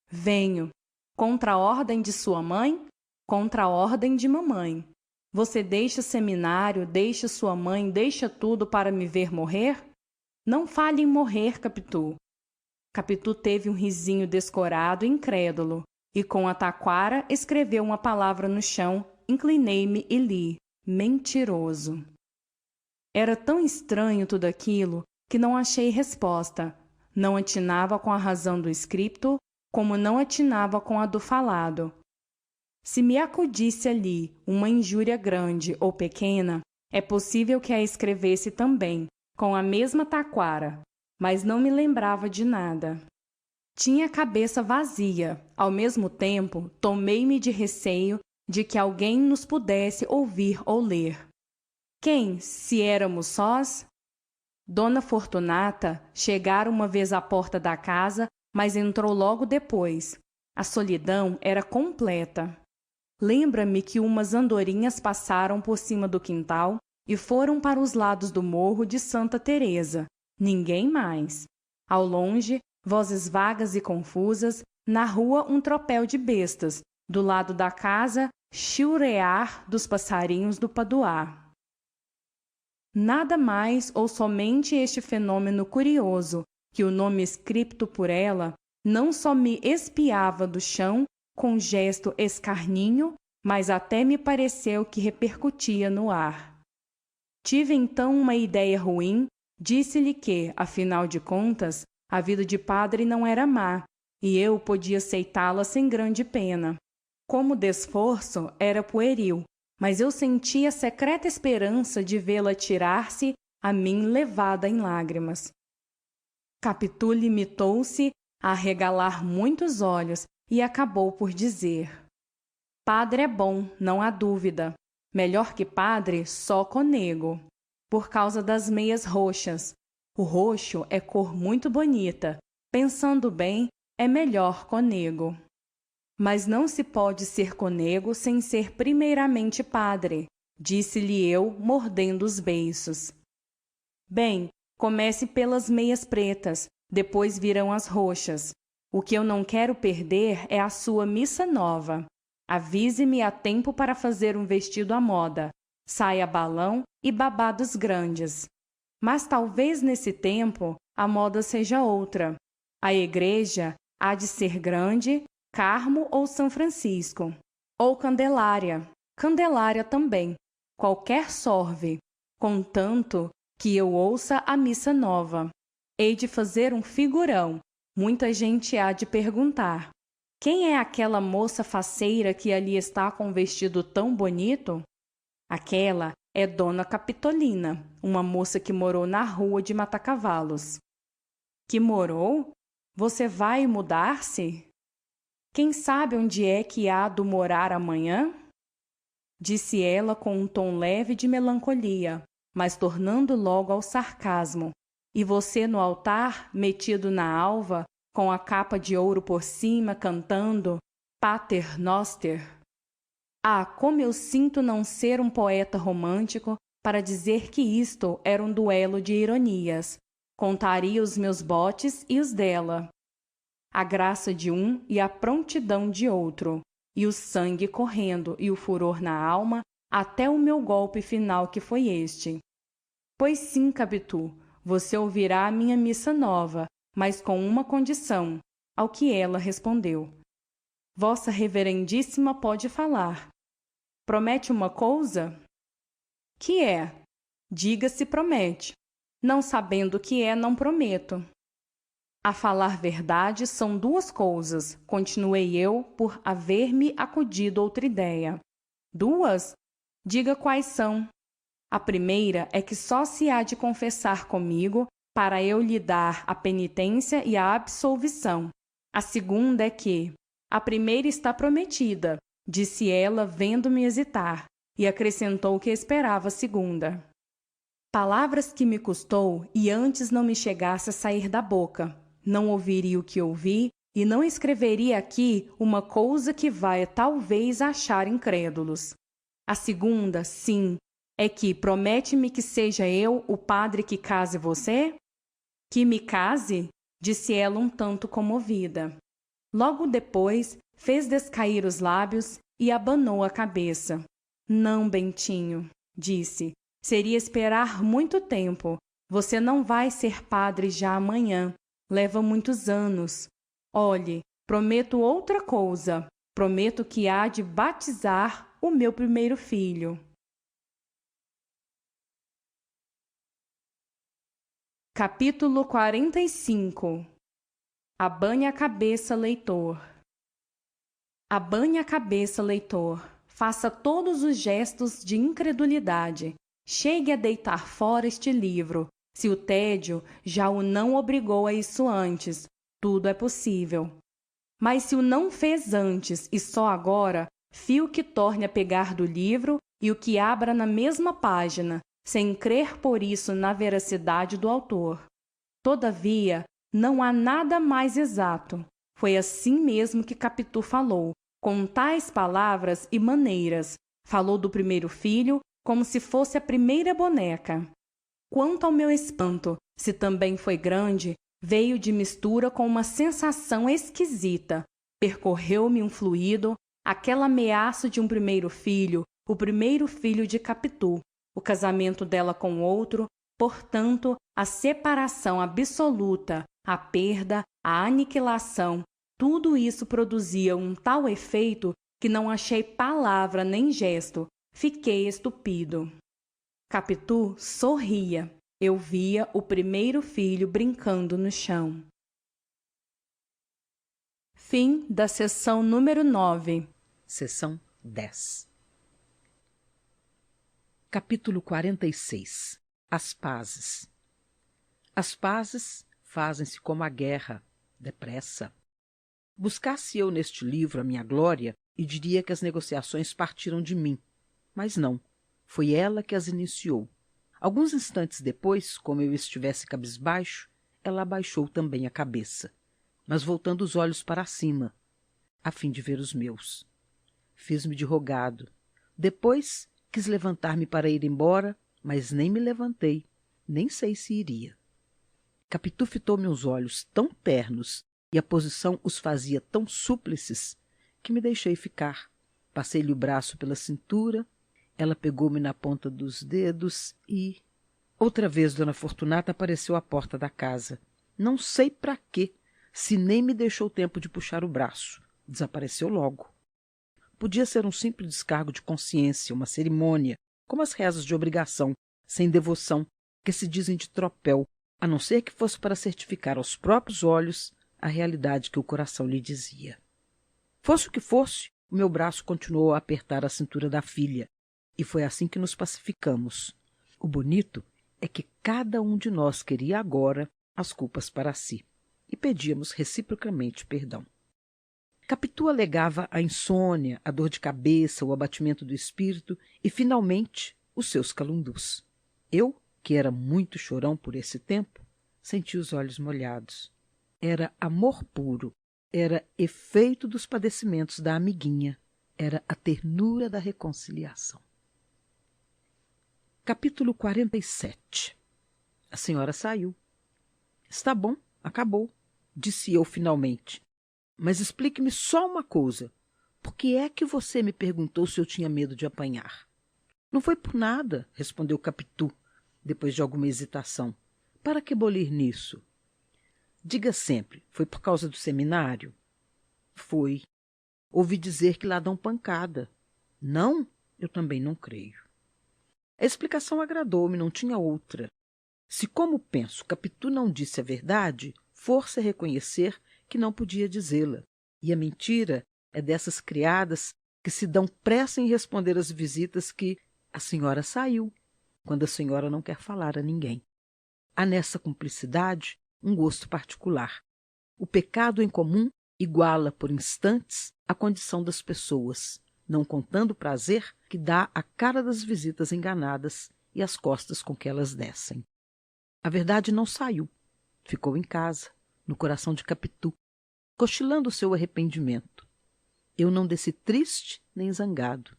Venho. Contra a ordem de sua mãe? Contra a ordem de mamãe. Você deixa o seminário, deixa sua mãe, deixa tudo para me ver morrer? Não fale em morrer, Capitu. Capitu teve um risinho descorado e incrédulo, e com a taquara escreveu uma palavra no chão. Inclinei-me e li: mentiroso. Era tão estranho tudo aquilo que não achei resposta. Não atinava com a razão do escrito, como não atinava com a do falado. Se me acudisse ali uma injúria grande ou pequena, é possível que a escrevesse também, com a mesma taquara, mas não me lembrava de nada. Tinha a cabeça vazia. Ao mesmo tempo, tomei-me de receio de que alguém nos pudesse ouvir ou ler. Quem, se éramos sós? Dona Fortunata chegara uma vez à porta da casa, mas entrou logo depois. A solidão era completa. Lembra-me que umas andorinhas passaram por cima do quintal e foram para os lados do morro de Santa Teresa. Ninguém mais. Ao longe, vozes vagas e confusas, na rua um tropel de bestas, do lado da casa, chilrear dos passarinhos do Padoar. Nada mais ou somente este fenômeno curioso, que o nome escrito por ela não só me espiava do chão com gesto escarninho, mas até me pareceu que repercutia no ar. Tive então uma ideia ruim, disse-lhe que, afinal de contas, a vida de padre não era má, e eu podia aceitá-la sem grande pena. Como desforço, era pueril, mas eu sentia secreta esperança de vê-la tirar-se a mim levada em lágrimas. Capitu limitou-se a arregalar muitos olhos e acabou por dizer: padre é bom, não há dúvida. Melhor que padre, só conego. Por causa das meias roxas. O roxo é cor muito bonita. Pensando bem, é melhor conego. Mas não se pode ser conego sem ser primeiramente padre. disse-lhe eu, mordendo os beiços. Bem, comece pelas meias pretas, depois virão as roxas. O que eu não quero perder é a sua missa nova. Avise-me a tempo para fazer um vestido à moda, saia balão e babados grandes. Mas talvez nesse tempo a moda seja outra. A igreja há de ser grande, Carmo ou São Francisco. Ou Candelária. Candelária também. Qualquer sorve, contanto que eu ouça a missa nova. Hei de fazer um figurão. Muita gente há de perguntar: quem é aquela moça faceira que ali está com um vestido tão bonito? Aquela é Dona Capitolina, uma moça que morou na rua de Matacavalos. Que morou? Você vai mudar-se? Quem sabe onde é que há de morar amanhã? Disse ela com um tom leve de melancolia, mas tornando logo ao sarcasmo. E você no altar, metido na alva, com a capa de ouro por cima, cantando Pater Noster. Ah, como eu sinto não ser um poeta romântico para dizer que isto era um duelo de ironias. Contaria os meus botes e os dela. A graça de um e a prontidão de outro, e o sangue correndo e o furor na alma, até o meu golpe final que foi este. Pois sim, Capitu, você ouvirá a minha missa nova, mas com uma condição, ao que ela respondeu. Vossa Reverendíssima pode falar. Promete uma coisa? Que é? Diga se promete. Não sabendo o que é, não prometo. A falar verdade são duas coisas, continuei eu, por haver-me acudido outra ideia. Duas? Diga quais são. A primeira é que só se há de confessar comigo para eu lhe dar a penitência e a absolvição. A segunda é que a primeira está prometida, disse ela, vendo-me hesitar, e acrescentou que esperava a segunda. Palavras que me custou e antes não me chegasse a sair da boca. Não ouviria o que ouvi e não escreveria aqui uma coisa que vai talvez achar incrédulos. A segunda, sim, é que promete-me que seja eu o padre que case você? Que me case? Disse ela um tanto comovida. Logo depois, fez descair os lábios e abanou a cabeça. Não, Bentinho, disse, seria esperar muito tempo. Você não vai ser padre já amanhã. Leva muitos anos. Olhe, prometo outra coisa. Prometo que há de batizar o meu primeiro filho. Capítulo 45. Abane a cabeça, leitor. Abane a cabeça, leitor. Faça todos os gestos de incredulidade. Chegue a deitar fora este livro. Se o tédio já o não obrigou a isso antes, tudo é possível. Mas se o não fez antes e só agora, fio que torne a pegar do livro e o que abra na mesma página, sem crer por isso na veracidade do autor. Todavia, não há nada mais exato. Foi assim mesmo que Capitu falou, com tais palavras e maneiras. Falou do primeiro filho como se fosse a primeira boneca. Quanto ao meu espanto, se também foi grande, veio de mistura com uma sensação esquisita. Percorreu-me um fluido, aquela ameaça de um primeiro filho, o primeiro filho de Capitu, o casamento dela com outro, portanto, a separação absoluta, a perda, a aniquilação, tudo isso produzia um tal efeito que não achei palavra nem gesto, fiquei estupido. Capitu sorria. Eu via o primeiro filho brincando no chão. Fim da seção número 9. Seção 10. Capítulo 46. As pazes. As pazes fazem-se como a guerra, depressa. Buscasse eu neste livro a minha glória e diria que as negociações partiram de mim, mas não. Foi ela que as iniciou. Alguns instantes depois, como eu estivesse cabisbaixo, ela abaixou também a cabeça, mas voltando os olhos para cima, a fim de ver os meus. Fiz-me de rogado. Depois Quis levantar-me para ir embora, mas nem me levantei, nem sei se iria. Capitu fitou-me os olhos tão ternos e a posição os fazia tão súplices que me deixei ficar. Passei-lhe o braço pela cintura, ela pegou-me na ponta dos dedos e... Outra vez Dona Fortunata apareceu à porta da casa. Não sei para quê, se nem me deixou tempo de puxar o braço. Desapareceu logo. Podia ser um simples descargo de consciência, uma cerimônia, como as rezas de obrigação, sem devoção, que se dizem de tropel, a não ser que fosse para certificar aos próprios olhos a realidade que o coração lhe dizia. Fosse o que fosse, o meu braço continuou a apertar a cintura da filha, e foi assim que nos pacificamos. O bonito é que cada um de nós queria agora as culpas para si, e pedíamos reciprocamente perdão. Capitu alegava a insônia, a dor de cabeça, o abatimento do espírito e, finalmente, os seus calundus. Eu, que era muito chorão por esse tempo, senti os olhos molhados. Era amor puro, era efeito dos padecimentos da amiguinha, era a ternura da reconciliação. Capítulo 47. A senhora saiu. Está bom, acabou, disse eu finalmente. Mas explique-me só uma coisa. Por que é que você me perguntou se eu tinha medo de apanhar? Não foi por nada, respondeu Capitu, depois de alguma hesitação. Para que bolir nisso? Diga sempre, foi por causa do seminário? Foi. Ouvi dizer que lá dão pancada. Não? Eu também não creio. A explicação agradou-me, não tinha outra. Se, como penso, Capitu não disse a verdade, força é reconhecer que não podia dizê-la. E a mentira é dessas criadas que se dão pressa em responder às visitas que a senhora saiu, quando a senhora não quer falar a ninguém. Há nessa cumplicidade um gosto particular. O pecado em comum iguala, por instantes, a condição das pessoas, não contando o prazer que dá a cara das visitas enganadas e as costas com que elas descem. A verdade não saiu, ficou em casa, no coração de Capitu, cochilando o seu arrependimento. Eu não desci triste nem zangado.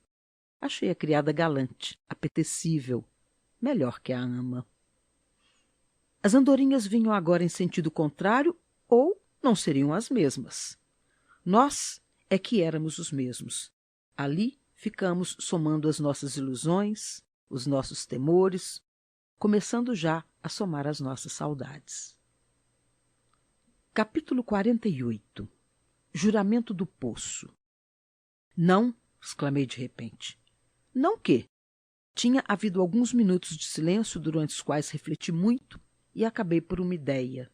Achei a criada galante, apetecível, melhor que a ama. As andorinhas vinham agora em sentido contrário ou não seriam as mesmas. Nós é que éramos os mesmos. Ali ficamos somando as nossas ilusões, os nossos temores, começando já a somar as nossas saudades. Capítulo 48. Juramento do Poço. Não, exclamei de repente. Não quê? Tinha havido alguns minutos de silêncio durante os quais refleti muito e acabei por uma ideia.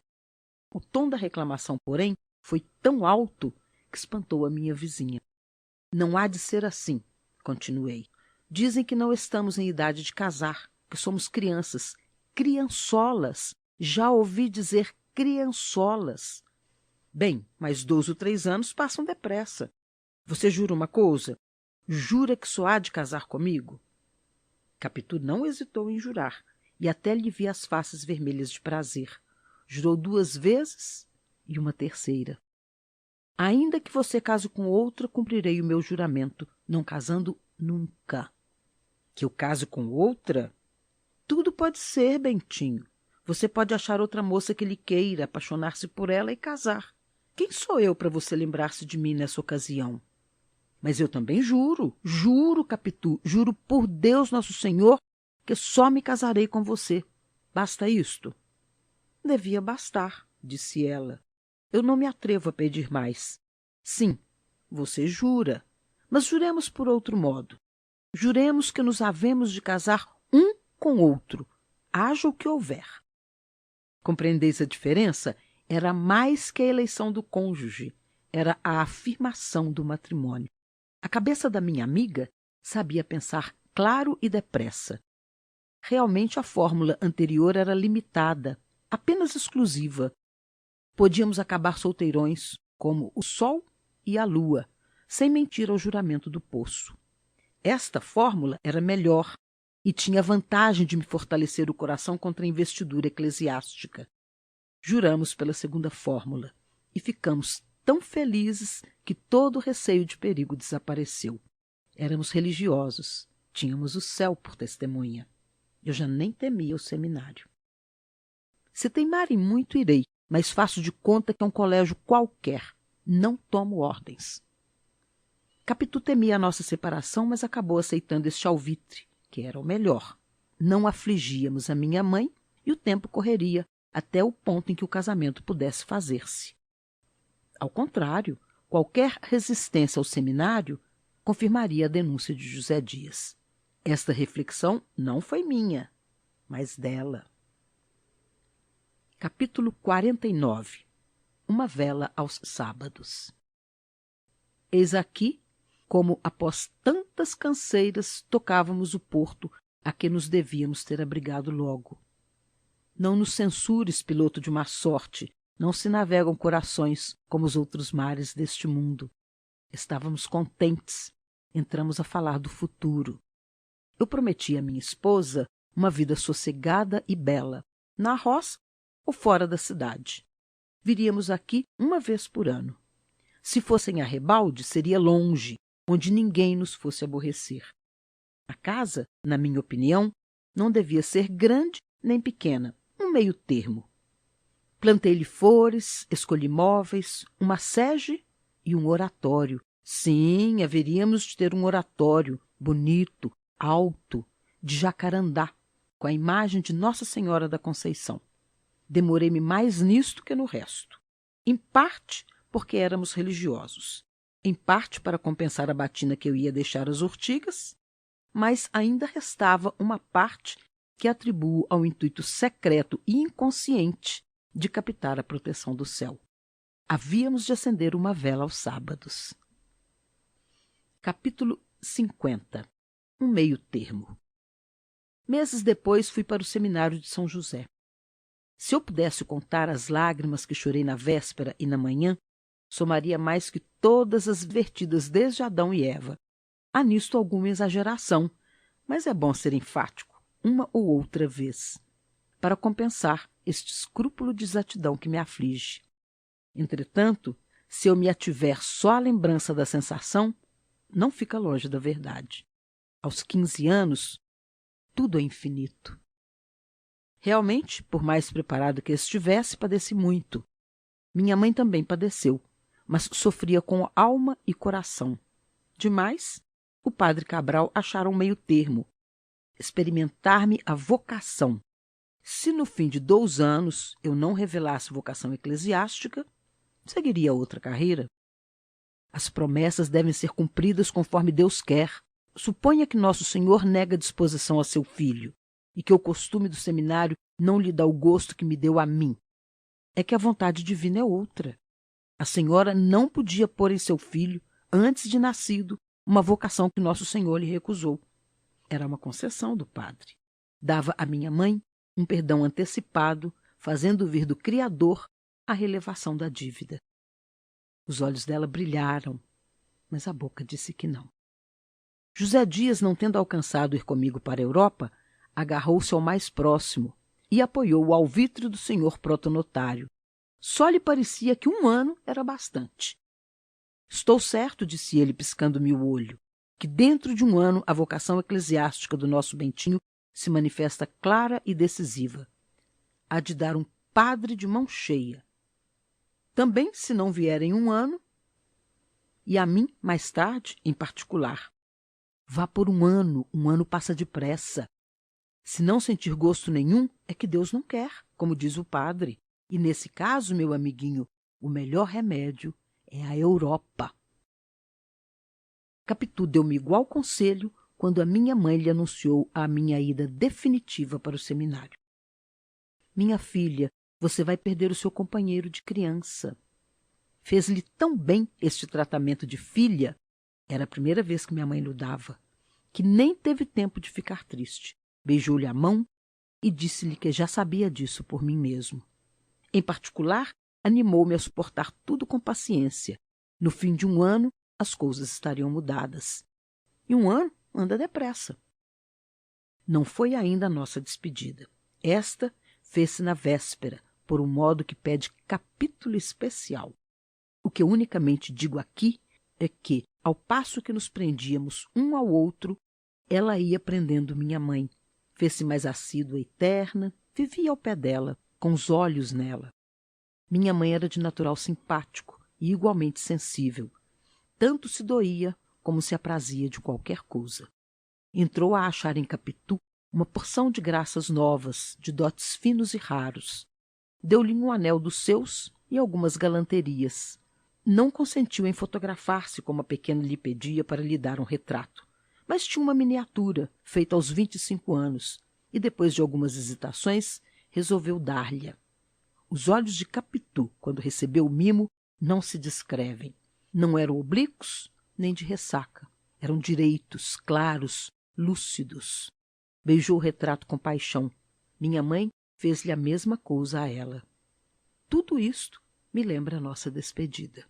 O tom da reclamação, porém, foi tão alto que espantou a minha vizinha. Não há de ser assim, continuei. Dizem que não estamos em idade de casar, que somos crianças, criançolas. Já ouvi dizer criançolas. Bem, mas 2 ou 3 anos passam depressa. Você jura uma coisa? Jura que só há de casar comigo? Capitu não hesitou em jurar, e até lhe vi as faces vermelhas de prazer. Jurou 2 vezes e uma terceira. Ainda que você case com outra, cumprirei o meu juramento, não casando nunca. Que eu case com outra? Tudo pode ser, Bentinho. Você pode achar outra moça que lhe queira, apaixonar-se por ela e casar. Quem sou eu para você lembrar-se de mim nessa ocasião? Mas eu também juro, Capitu, juro por Deus Nosso Senhor que só me casarei com você. Basta isto? Devia bastar, disse ela. Eu não me atrevo a pedir mais. Sim, você jura, mas juremos por outro modo. Juremos que nos havemos de casar um com outro, haja o que houver. Compreendeis a diferença? Era mais que a eleição do cônjuge, era a afirmação do matrimônio. A cabeça da minha amiga sabia pensar claro e depressa. Realmente a fórmula anterior era limitada, apenas exclusiva. Podíamos acabar solteirões, como o sol e a lua, sem mentir ao juramento do poço. Esta fórmula era melhor e tinha a vantagem de me fortalecer o coração contra a investidura eclesiástica. Juramos pela segunda fórmula e ficamos tão felizes que todo o receio de perigo desapareceu. Éramos religiosos, Tínhamos o céu por testemunha. Eu já nem temia o seminário. Se teimarem muito, irei, mas faço de conta que é um colégio qualquer. Não tomo ordens. Capitu temia a nossa separação, mas acabou aceitando este alvitre, que era o melhor. Não afligíamos a minha mãe e o tempo correria até o ponto em que o casamento pudesse fazer-se. Ao contrário, qualquer resistência ao seminário confirmaria a denúncia de José Dias. Esta reflexão não foi minha, mas dela. Capítulo 49. Uma vela aos sábados. Eis aqui como, após tantas canseiras, tocávamos o porto a que nos devíamos ter abrigado logo. Não nos censures, piloto de má sorte, não se navegam corações como os outros mares deste mundo. Estávamos contentes, entramos a falar do futuro. Eu prometi à minha esposa uma vida sossegada e bela, na roça ou fora da cidade. Viríamos aqui uma vez por ano. Se fosse em Arrebalde, seria longe, onde ninguém nos fosse aborrecer. A casa, na minha opinião, não devia ser grande nem pequena, um meio termo. Plantei-lhe flores, escolhi móveis, uma sege e um oratório. Sim, haveríamos de ter um oratório bonito, alto, de jacarandá, com a imagem de Nossa Senhora da Conceição. Demorei-me mais nisto que no resto. Em parte porque éramos religiosos, em parte para compensar a batina que eu ia deixar às urtigas, mas ainda restava uma parte que atribuo ao intuito secreto e inconsciente de captar a proteção do céu. Havíamos de acender uma vela aos sábados. Capítulo 50. Um meio termo. Meses depois fui para o seminário de São José. Se eu pudesse contar as lágrimas que chorei na véspera e na manhã, somaria mais que todas as vertidas desde Adão e Eva. Há nisto alguma exageração, mas é bom ser enfático, uma ou outra vez, para compensar este escrúpulo de exatidão que me aflige. Entretanto, se eu me ativer só à lembrança da sensação, não fica longe da verdade. Aos 15 anos, tudo é infinito. Realmente, por mais preparado que estivesse, padeci muito. Minha mãe também padeceu, mas sofria com alma e coração. Demais, o padre Cabral achara um meio termo, experimentar-me a vocação. Se no fim de 2 anos eu não revelasse vocação eclesiástica, seguiria outra carreira. As promessas devem ser cumpridas conforme Deus quer. Suponha que Nosso Senhor nega disposição a seu filho e que o costume do seminário não lhe dá o gosto que me deu a mim. É que a vontade divina é outra. A senhora não podia pôr em seu filho, antes de nascido, uma vocação que Nosso Senhor lhe recusou. Era uma concessão do padre. Dava à minha mãe um perdão antecipado, fazendo vir do Criador a relevação da dívida. Os olhos dela brilharam, mas a boca disse que não. José Dias, não tendo alcançado ir comigo para a Europa, agarrou-se ao mais próximo e apoiou o alvitre do senhor protonotário. Só lhe parecia que 1 ano era bastante. Estou certo, disse ele, piscando-me o olho, que dentro de 1 ano a vocação eclesiástica do nosso Bentinho se manifesta clara e decisiva. Há de dar um padre de mão cheia. Também, se não vier em 1 ano, e a mim, mais tarde, em particular. Vá por 1 ano passa depressa. Se não sentir gosto nenhum, é que Deus não quer, como diz o padre. E nesse caso, meu amiguinho, o melhor remédio é a Europa. Capitu deu-me igual conselho quando a minha mãe lhe anunciou a minha ida definitiva para o seminário. Minha filha, você vai perder o seu companheiro de criança. Fez-lhe tão bem este tratamento de filha, era a primeira vez que minha mãe lhe dava, que nem teve tempo de ficar triste. Beijou-lhe a mão e disse-lhe que já sabia disso por mim mesmo. Em particular, animou-me a suportar tudo com paciência. No fim de 1 ano, as coisas estariam mudadas. E 1 ano anda depressa. Não foi ainda a nossa despedida. Esta fez-se na véspera, por um modo que pede capítulo especial. O que eu unicamente digo aqui é que, ao passo que nos prendíamos um ao outro, Ela ia prendendo minha mãe. Fez-se mais assídua e terna, vivia ao pé dela, com os olhos nela. Minha mãe era de natural simpático e igualmente sensível. Tanto se doía como se aprazia de qualquer coisa. Entrou a achar em Capitu uma porção de graças novas, de dotes finos e raros. Deu-lhe um anel dos seus e algumas galanterias. Não consentiu em fotografar-se como a pequena lhe pedia para lhe dar um retrato, mas tinha uma miniatura feita aos 25 anos e, depois de algumas hesitações, resolveu dar-lhe. Os olhos de Capitu, quando recebeu o mimo, não se descrevem. Não eram oblíquos nem de ressaca. Eram direitos, claros, lúcidos. Beijou o retrato com paixão. Minha mãe fez-lhe a mesma coisa a ela. Tudo isto me lembra a nossa despedida.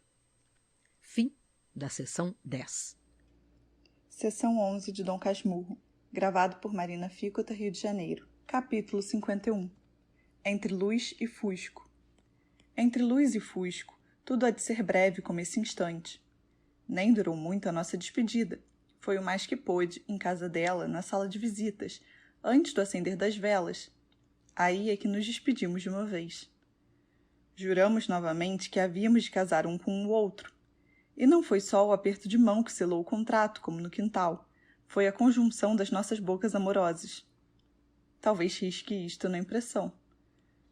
Fim da seção 10. Seção 11 de Dom Casmurro. Gravado por Marina Ficota, Rio de Janeiro. Capítulo 51. Entre luz e fusco. Entre luz e fusco, tudo há de ser breve como esse instante. Nem durou muito a nossa despedida. Foi o mais que pôde, em casa dela, na sala de visitas, antes do acender das velas. Aí é que nos despedimos de uma vez. Juramos novamente que havíamos de casar um com o outro. E não foi só o aperto de mão que selou o contrato, como no quintal. Foi a conjunção das nossas bocas amorosas. Talvez risque isto na impressão.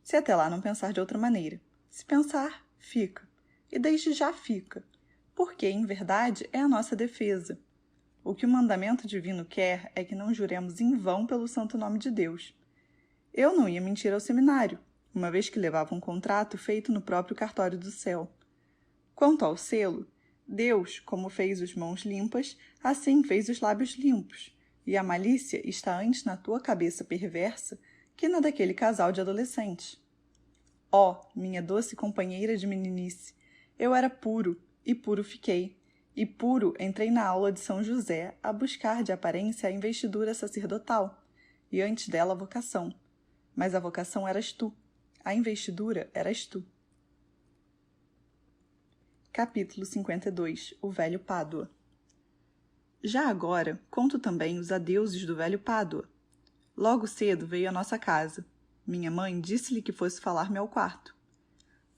Se até lá não pensar de outra maneira. Se pensar, fica. E desde já fica. Porque, em verdade, é a nossa defesa. O que o mandamento divino quer é que não juremos em vão pelo santo nome de Deus. Eu não ia mentir ao seminário, uma vez que levava um contrato feito no próprio cartório do céu. Quanto ao selo, Deus, como fez as mãos limpas, assim fez os lábios limpos, e a malícia está antes na tua cabeça perversa que na daquele casal de adolescentes. Ó, minha doce companheira de meninice, eu era puro, e puro fiquei, e puro entrei na aula de São José a buscar de aparência a investidura sacerdotal, e antes dela a vocação. Mas a vocação eras tu, a investidura eras tu. Capítulo 52. O velho Pádua. Já agora, conto também os adeuses do velho Pádua. Logo cedo veio à nossa casa. Minha mãe disse-lhe que fosse falar-me ao quarto.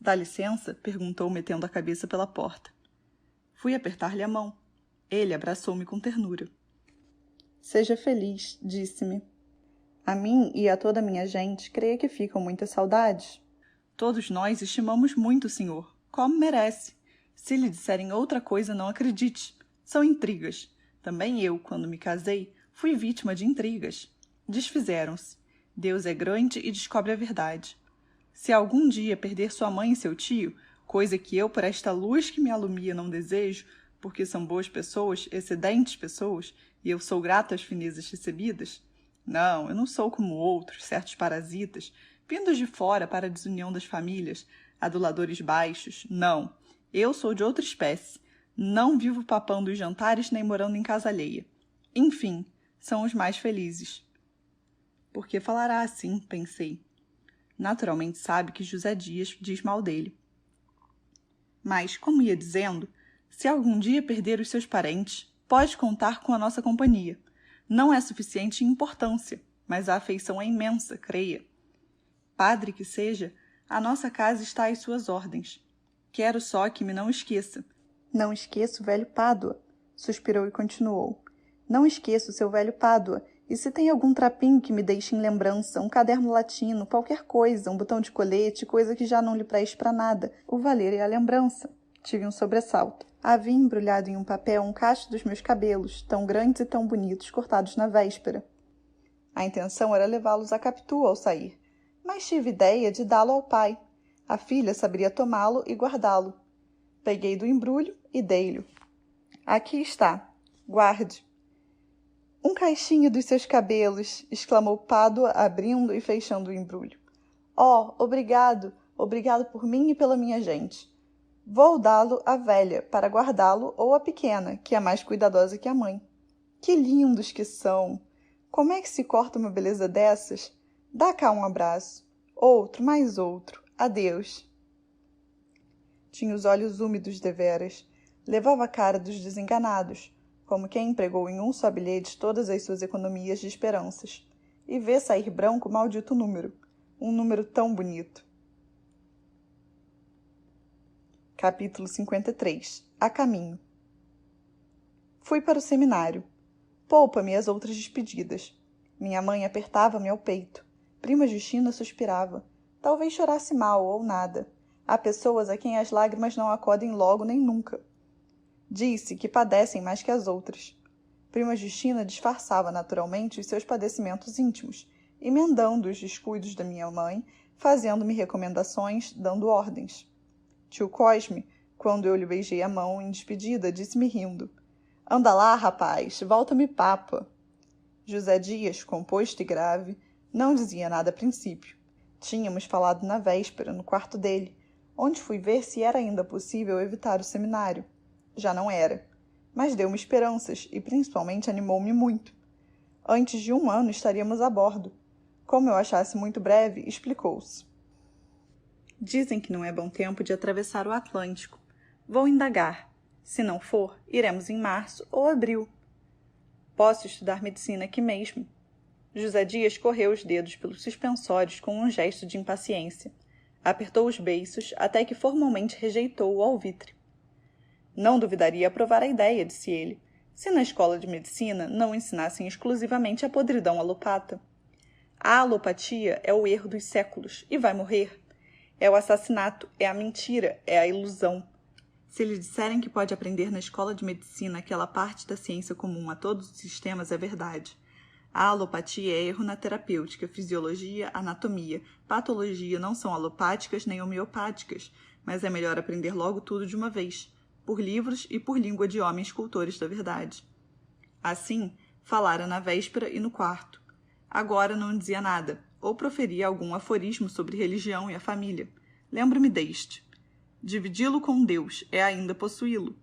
Dá licença? Perguntou, metendo a cabeça pela porta. Fui apertar-lhe a mão. Ele abraçou-me com ternura. Seja feliz, disse-me. A mim e a toda a minha gente, creia que ficam muitas saudades. Todos nós estimamos muito o senhor, como merece. Se lhe disserem outra coisa, não acredite. São intrigas. Também eu, quando me casei, fui vítima de intrigas. Desfizeram-se. Deus é grande e descobre a verdade. Se algum dia perder sua mãe e seu tio, coisa que eu, por esta luz que me alumia, não desejo, porque são boas pessoas, excedentes pessoas, e eu sou grato às finezas recebidas. Não, eu não sou como outros, certos parasitas, vindos de fora para a desunião das famílias, aduladores baixos. Não, eu sou de outra espécie. Não vivo papando os jantares nem morando em casa alheia. Enfim, são os mais felizes. Por que falará assim? Pensei. Naturalmente sabe que José Dias diz mal dele. Mas, como ia dizendo, se algum dia perder os seus parentes, pode contar com a nossa companhia. Não é suficiente em importância, mas a afeição é imensa, creia. Padre que seja, a nossa casa está às suas ordens. Quero só que me não esqueça. Não esqueço o velho Pádua, suspirou e continuou. Não esqueço o seu velho Pádua, e se tem algum trapinho que me deixe em lembrança, um caderno latino, qualquer coisa, um botão de colete, coisa que já não lhe preste para nada, o valer é a lembrança. Tive um sobressalto. Havia embrulhado em um papel um cacho dos meus cabelos, tão grandes e tão bonitos, cortados na véspera. A intenção era levá-los a Capitu ao sair, mas tive ideia de dá-lo ao pai. A filha saberia tomá-lo e guardá-lo. Peguei do embrulho e dei-lhe. Aqui está. Guarde. Um caixinho dos seus cabelos, exclamou Pádua, abrindo e fechando o embrulho. Oh, obrigado, obrigado por mim e pela minha gente. Vou dá-lo à velha, para guardá-lo, ou à pequena, que é mais cuidadosa que a mãe. Que lindos que são! Como é que se corta uma beleza dessas? Dá cá um abraço. Outro, mais outro. Adeus. Tinha os olhos úmidos deveras. Levava a cara dos desenganados. como quem empregou em um só bilhete todas as suas economias de esperanças, e vê sair branco o maldito número, um número tão bonito. Capítulo 53. A caminho. Fui para o seminário. Poupa-me as outras despedidas. Minha mãe apertava-me ao peito. Prima Justina suspirava. Talvez chorasse mal ou nada. Há pessoas a quem as lágrimas não acodem logo nem nunca. Disse que padecem mais que as outras. Prima Justina disfarçava naturalmente os seus padecimentos íntimos, emendando os descuidos da minha mãe, fazendo-me recomendações, dando ordens. Tio Cosme, quando eu lhe beijei a mão em despedida, disse-me rindo: "Anda lá, rapaz, volta-me papa." José Dias, composto e grave, não dizia nada a princípio. Tínhamos falado na véspera, no quarto dele, onde fui ver se era ainda possível evitar o seminário. Já não era, mas deu-me esperanças e principalmente animou-me muito. Antes de 1 ano estaríamos a bordo. Como eu achasse muito breve, explicou-se: "Dizem que não é bom tempo de atravessar o Atlântico. Vou indagar. Se não for, iremos em março ou abril. Posso estudar medicina aqui mesmo." José Dias correu os dedos pelos suspensórios com um gesto de impaciência. Apertou os beiços até que formalmente rejeitou o alvitre. "Não duvidaria aprovar a ideia", disse ele, "se na escola de medicina não ensinassem exclusivamente a podridão alopata. A alopatia é o erro dos séculos e vai morrer. É o assassinato, é a mentira, é a ilusão. Se lhe disserem que pode aprender na escola de medicina aquela parte da ciência comum a todos os sistemas, é verdade. A alopatia é erro na terapêutica, fisiologia, anatomia, patologia não são alopáticas nem homeopáticas, mas é melhor aprender logo tudo de uma vez, por livros e por língua de homens cultores da verdade." Assim, falara na véspera e no quarto. Agora não dizia nada, ou proferia algum aforismo sobre religião e a família. Lembro-me deste: "Dividi-lo com Deus é ainda possuí-lo."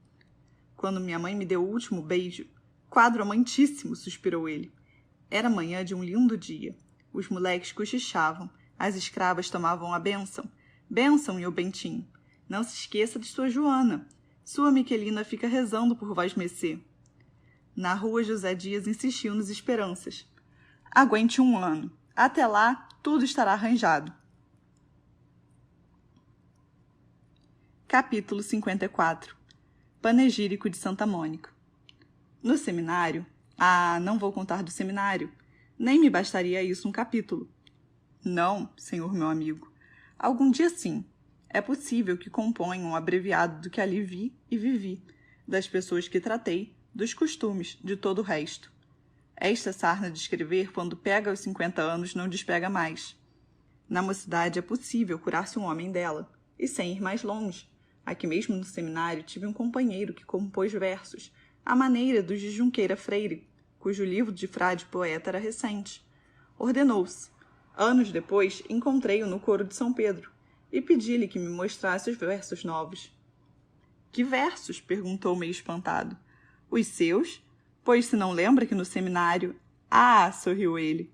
Quando minha mãe me deu o último beijo, "Quadro amantíssimo", suspirou ele. Era manhã de um lindo dia. Os moleques cochichavam, as escravas tomavam a bênção. "Bênção, meu bentinho. Não se esqueça de sua Joana. Sua Miquelina fica rezando por vós-mecê." Na rua, José Dias insistiu nas esperanças. "Aguente 1 ano. Até lá, tudo estará arranjado." Capítulo 54. Panegírico de Santa Mônica. No seminário... não vou contar do seminário. Nem me bastaria isso um capítulo. Não, senhor meu amigo. Algum dia sim. É possível que componha um abreviado do que ali vi e vivi, das pessoas que tratei, dos costumes, de todo o resto. Esta sarna de escrever, quando pega aos 50 anos, não despega mais. Na mocidade é possível curar-se um homem dela, e sem ir mais longe. Aqui mesmo no seminário tive um companheiro que compôs versos, à maneira dos de Junqueira Freire, cujo livro de frade poeta era recente. Ordenou-se. Anos depois, encontrei-o no coro de São Pedro, e pedi-lhe que me mostrasse os versos novos. "Que versos?" perguntou meio espantado. "Os seus? Pois se não lembra que no seminário..." "Ah!" sorriu ele.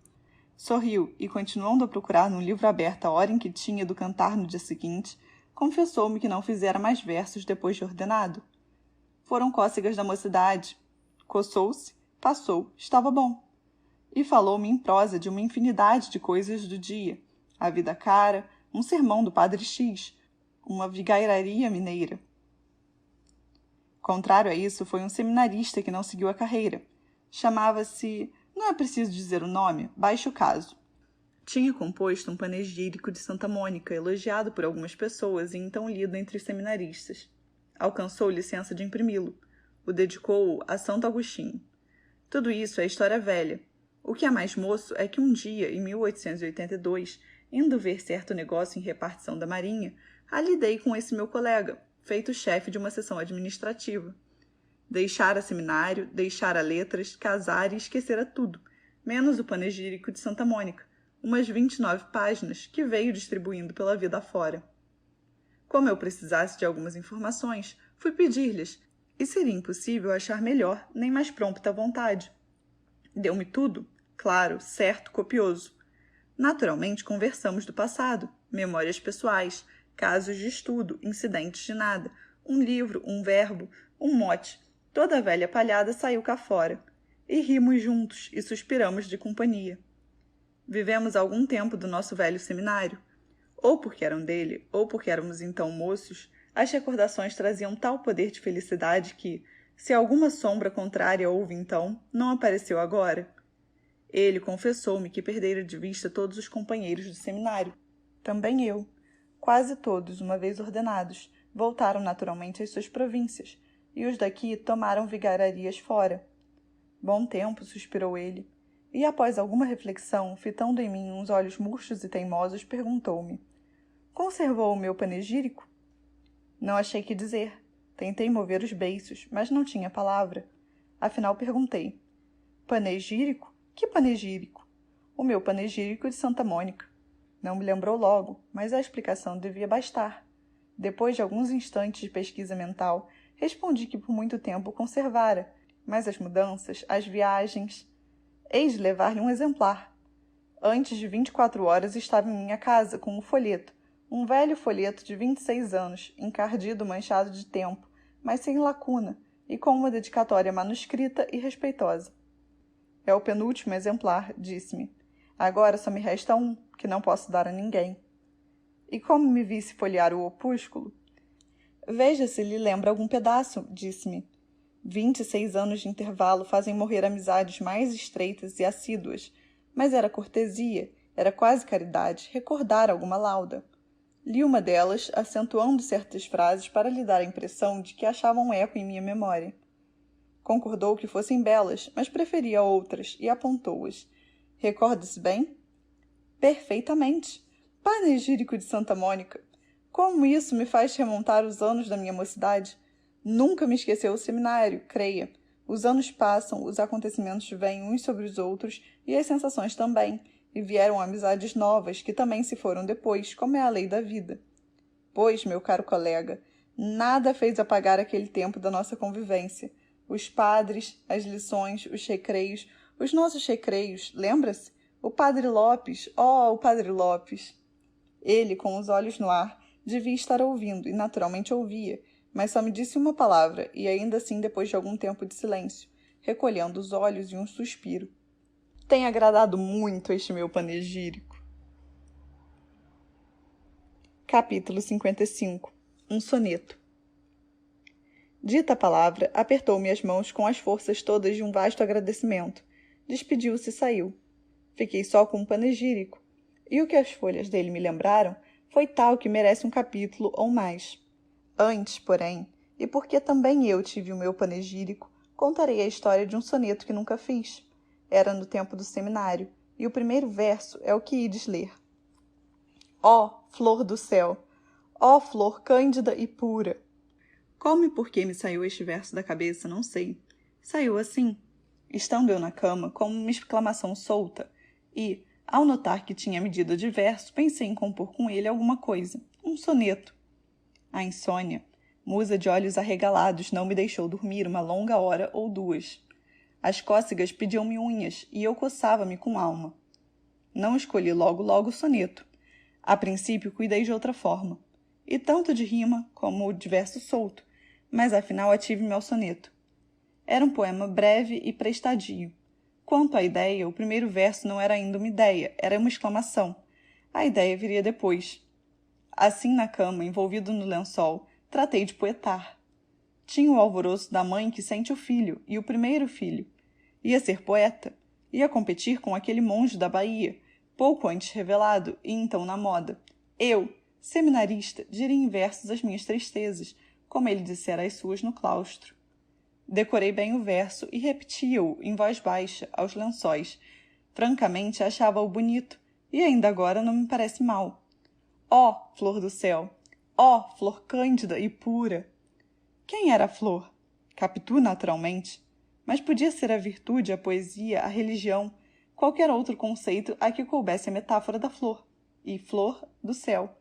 Sorriu, e continuando a procurar num livro aberto a hora em que tinha do cantar no dia seguinte, confessou-me que não fizera mais versos depois de ordenado. Foram cócegas da mocidade. Coçou-se, passou, estava bom. E falou-me em prosa de uma infinidade de coisas do dia, a vida cara, um sermão do padre X, uma vigairaria mineira. Contrário a isso, foi um seminarista que não seguiu a carreira. Chamava-se... não é preciso dizer o nome, baixe o caso. Tinha composto um panegírico de Santa Mônica, elogiado por algumas pessoas e então lido entre os seminaristas. Alcançou licença de imprimi-lo. O dedicou a Santo Agostinho. Tudo isso é história velha. O que é mais moço é que um dia, em 1882, indo ver certo negócio em repartição da Marinha, ali dei com esse meu colega, feito chefe de uma seção administrativa. Deixara seminário, deixara letras, casar e esquecera tudo, menos o panegírico de Santa Mônica, umas 29 páginas, que veio distribuindo pela vida afora. Como eu precisasse de algumas informações, fui pedir-lhes, e seria impossível achar melhor nem mais prompta vontade. Deu-me tudo, claro, certo, copioso. Naturalmente conversamos do passado, memórias pessoais, casos de estudo, incidentes de nada, um livro, um verbo, um mote, Toda a velha palhada saiu cá fora, e rimos juntos e suspiramos de companhia. Vivemos algum tempo do nosso velho seminário. Ou porque eram dele, ou porque éramos então moços, as recordações traziam tal poder de felicidade que, se alguma sombra contrária houve então, não apareceu agora. Ele confessou-me que perdera de vista todos os companheiros do seminário. Também eu. Quase todos, uma vez ordenados, voltaram naturalmente às suas províncias, e os daqui tomaram vigararias fora. Bom tempo, suspirou ele, e após alguma reflexão, fitando em mim uns olhos murchos e teimosos, perguntou-me: conservou o meu panegírico? Não achei que dizer. Tentei mover os beiços, mas não tinha palavra. Afinal perguntei: panegírico? Que panegírico? O meu panegírico de Santa Mônica. Não me lembrou logo, mas a explicação devia bastar. Depois de alguns instantes de pesquisa mental, respondi que por muito tempo conservara, mas as mudanças, as viagens... Hei de levar-lhe um exemplar. Antes de 24 horas estava em minha casa com um folheto, um velho folheto de 26 anos, encardido, manchado de tempo, mas sem lacuna, e com uma dedicatória manuscrita e respeitosa. É o penúltimo exemplar, disse-me. Agora só me resta um, que não posso dar a ninguém. E como me visse folhear o opúsculo? Veja se lhe lembra algum pedaço, disse-me. 26 anos de intervalo fazem morrer amizades mais estreitas e assíduas, mas era cortesia, era quase caridade, recordar alguma lauda. Li uma delas, acentuando certas frases para lhe dar a impressão de que achava um eco em minha memória. Concordou que fossem belas, mas preferia outras, e apontou-as. Recorda-se bem? Perfeitamente. Panegírico de Santa Mônica. Como isso me faz remontar os anos da minha mocidade? Nunca me esqueceu o seminário, creia. Os anos passam, os acontecimentos vêm uns sobre os outros, e as sensações também, e vieram amizades novas, que também se foram depois, como é a lei da vida. Pois, meu caro colega, nada fez apagar aquele tempo da nossa convivência. Os padres, as lições, os recreios, os nossos recreios, lembra-se? O padre Lopes, o padre Lopes. Ele, com os olhos no ar, devia estar ouvindo, e naturalmente ouvia, mas só me disse uma palavra, e ainda assim depois de algum tempo de silêncio, recolhendo os olhos e um suspiro. Tem agradado muito este meu panegírico. Capítulo 55. Um soneto. Dita a palavra, apertou-me as mãos com as forças todas de um vasto agradecimento. Despediu-se e saiu. Fiquei só com um panegírico, e o que as folhas dele me lembraram foi tal que merece um capítulo ou mais. Antes, porém, e porque também eu tive o meu panegírico, contarei a história de um soneto que nunca fiz. Era no tempo do seminário, e o primeiro verso é o que ides ler. Ó, flor do céu! Ó, flor cândida e pura! Como e por que me saiu este verso da cabeça, não sei. Saiu assim. Estando eu na cama, com uma exclamação solta, e, ao notar que tinha medida de verso, pensei em compor com ele alguma coisa, um soneto. A insônia, musa de olhos arregalados, não me deixou dormir uma longa hora ou duas. As cócegas pediam-me unhas, e eu coçava-me com alma. Não escolhi logo o soneto. A princípio, cuidei de outra forma. E tanto de rima como de verso solto, mas afinal ative-me ao soneto. Era um poema breve e prestadio. Quanto à ideia, o primeiro verso não era ainda uma ideia, era uma exclamação. A ideia viria depois. Assim, na cama, envolvido no lençol, tratei de poetar. Tinha o alvoroço da mãe que sente o filho, e o primeiro filho. Ia ser poeta. Ia competir com aquele monge da Bahia, pouco antes revelado, e então na moda. Eu, seminarista, diria em versos as minhas tristezas, como ele dissera as suas no claustro. Decorei bem o verso e repetia-o, em voz baixa, aos lençóis. Francamente, achava-o bonito, e ainda agora não me parece mal. Ó, flor do céu! Ó, flor cândida e pura! Quem era a flor? Capitu, naturalmente. Mas podia ser a virtude, a poesia, a religião, qualquer outro conceito a que coubesse a metáfora da flor, e flor do céu.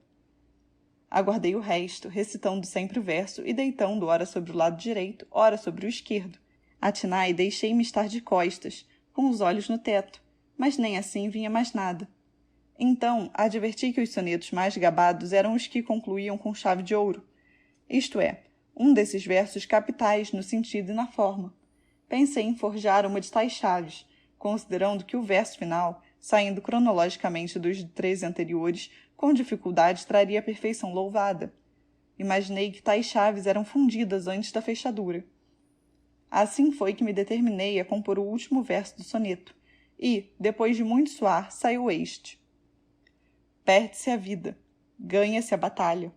Aguardei o resto, recitando sempre o verso e deitando ora sobre o lado direito, ora sobre o esquerdo. Atinai, deixei-me estar de costas, com os olhos no teto, mas nem assim vinha mais nada. Então, adverti que os sonetos mais gabados eram os que concluíam com chave de ouro. Isto é, Um desses versos capitais no sentido e na forma. Pensei em forjar uma de tais chaves, considerando que o verso final, saindo cronologicamente dos 13 anteriores, com dificuldade traria a perfeição louvada. Imaginei que tais chaves eram fundidas antes da fechadura. Assim foi que me determinei a compor o último verso do soneto, e, depois de muito suar, saiu este. Perde-se a vida, ganha-se a batalha.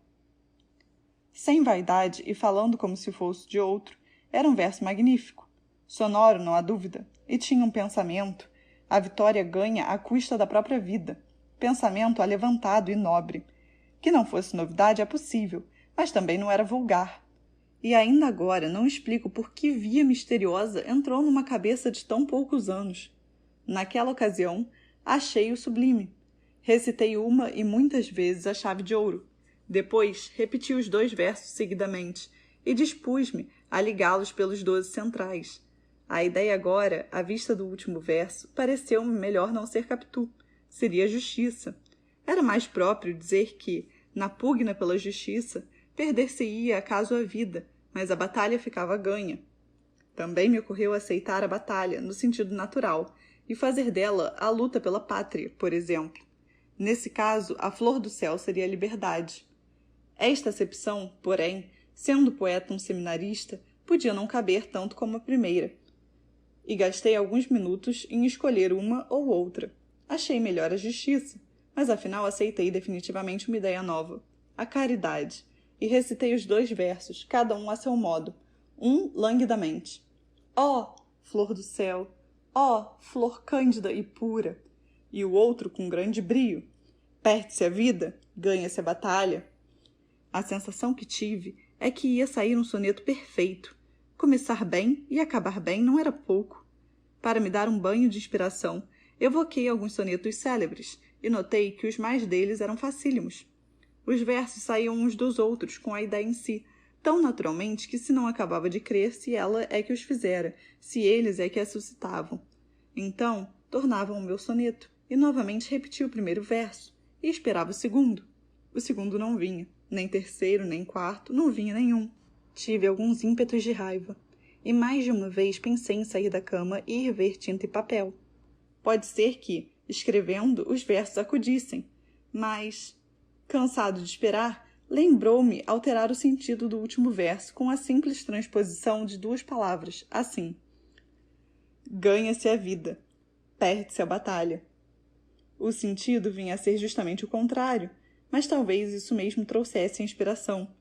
Sem vaidade e falando como se fosse de outro, era um verso magnífico, sonoro, não há dúvida, e tinha um pensamento. A vitória ganha à custa da própria vida, pensamento alevantado e nobre. Que não fosse novidade é possível, mas também não era vulgar. E ainda agora não explico por que via misteriosa entrou numa cabeça de tão poucos anos. Naquela ocasião, achei-o sublime. Recitei uma e muitas vezes a chave de ouro. Depois, repeti os 2 versos seguidamente e dispus-me a ligá-los pelos 12 centrais. A ideia agora, à vista do último verso, pareceu-me melhor não ser Capitu. Seria justiça. Era mais próprio dizer que, na pugna pela justiça, perder-se-ia acaso a vida, mas a batalha ficava ganha. Também me ocorreu aceitar a batalha, no sentido natural, e fazer dela a luta pela pátria, por exemplo. Nesse caso, a flor do céu seria a liberdade. Esta acepção, porém, sendo o poeta um seminarista, podia não caber tanto como a primeira. E gastei alguns minutos em escolher uma ou outra. Achei melhor a justiça, mas afinal aceitei definitivamente uma ideia nova, a caridade, e recitei os 2 versos, cada um a seu modo, um languidamente. Ó, flor do céu! Ó, flor cândida e pura! E o outro com grande brio. Perde-se a vida, ganha-se a batalha. A sensação que tive é que ia sair um soneto perfeito. Começar bem e acabar bem não era pouco. Para me dar um banho de inspiração, evoquei alguns sonetos célebres e notei que os mais deles eram facílimos. Os versos saíam uns dos outros com a ideia em si, tão naturalmente que se não acabava de crer se ela é que os fizera, se eles é que a suscitavam. Então, tornavam o meu soneto, e novamente repeti o primeiro verso, e esperava o segundo. O segundo não vinha, nem terceiro, nem quarto, não vinha nenhum. Tive alguns ímpetos de raiva, e mais de uma vez pensei em sair da cama e ir ver tinta e papel. Pode ser que, escrevendo, os versos acudissem, mas, cansado de esperar, lembrou-me alterar o sentido do último verso com a simples transposição de 2 palavras, assim. Ganha-se a vida, perde-se a batalha. O sentido vinha a ser justamente o contrário, mas talvez isso mesmo trouxesse a inspiração.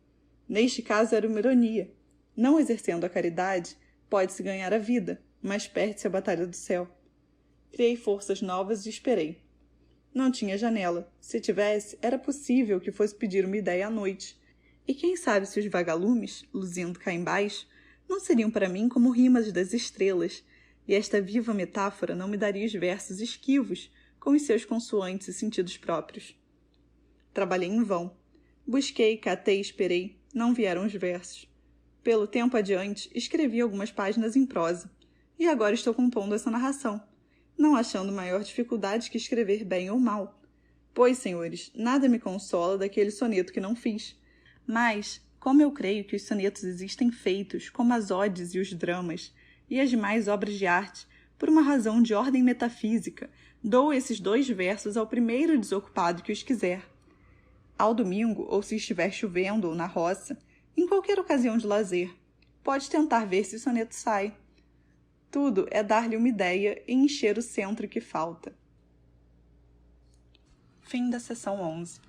Neste caso era uma ironia. Não exercendo a caridade, pode-se ganhar a vida, mas perde-se a batalha do céu. Criei forças novas e esperei. Não tinha janela. Se tivesse, era possível que fosse pedir uma ideia à noite. E quem sabe se os vagalumes, luzindo cá embaixo, não seriam para mim como rimas das estrelas, e esta viva metáfora não me daria os versos esquivos, com os seus consoantes e sentidos próprios. Trabalhei em vão. Busquei, catei, esperei. Não vieram os versos. Pelo tempo adiante, escrevi algumas páginas em prosa. E agora estou compondo essa narração, não achando maior dificuldade que escrever bem ou mal. Pois, senhores, nada me consola daquele soneto que não fiz. Mas, como eu creio que os sonetos existem feitos, como as odes e os dramas, e as demais obras de arte, por uma razão de ordem metafísica, dou esses 2 versos ao primeiro desocupado que os quiser. Ao domingo, ou se estiver chovendo ou na roça, em qualquer ocasião de lazer, pode tentar ver se o soneto sai. Tudo é dar-lhe uma ideia e encher o centro que falta. Fim da seção 11.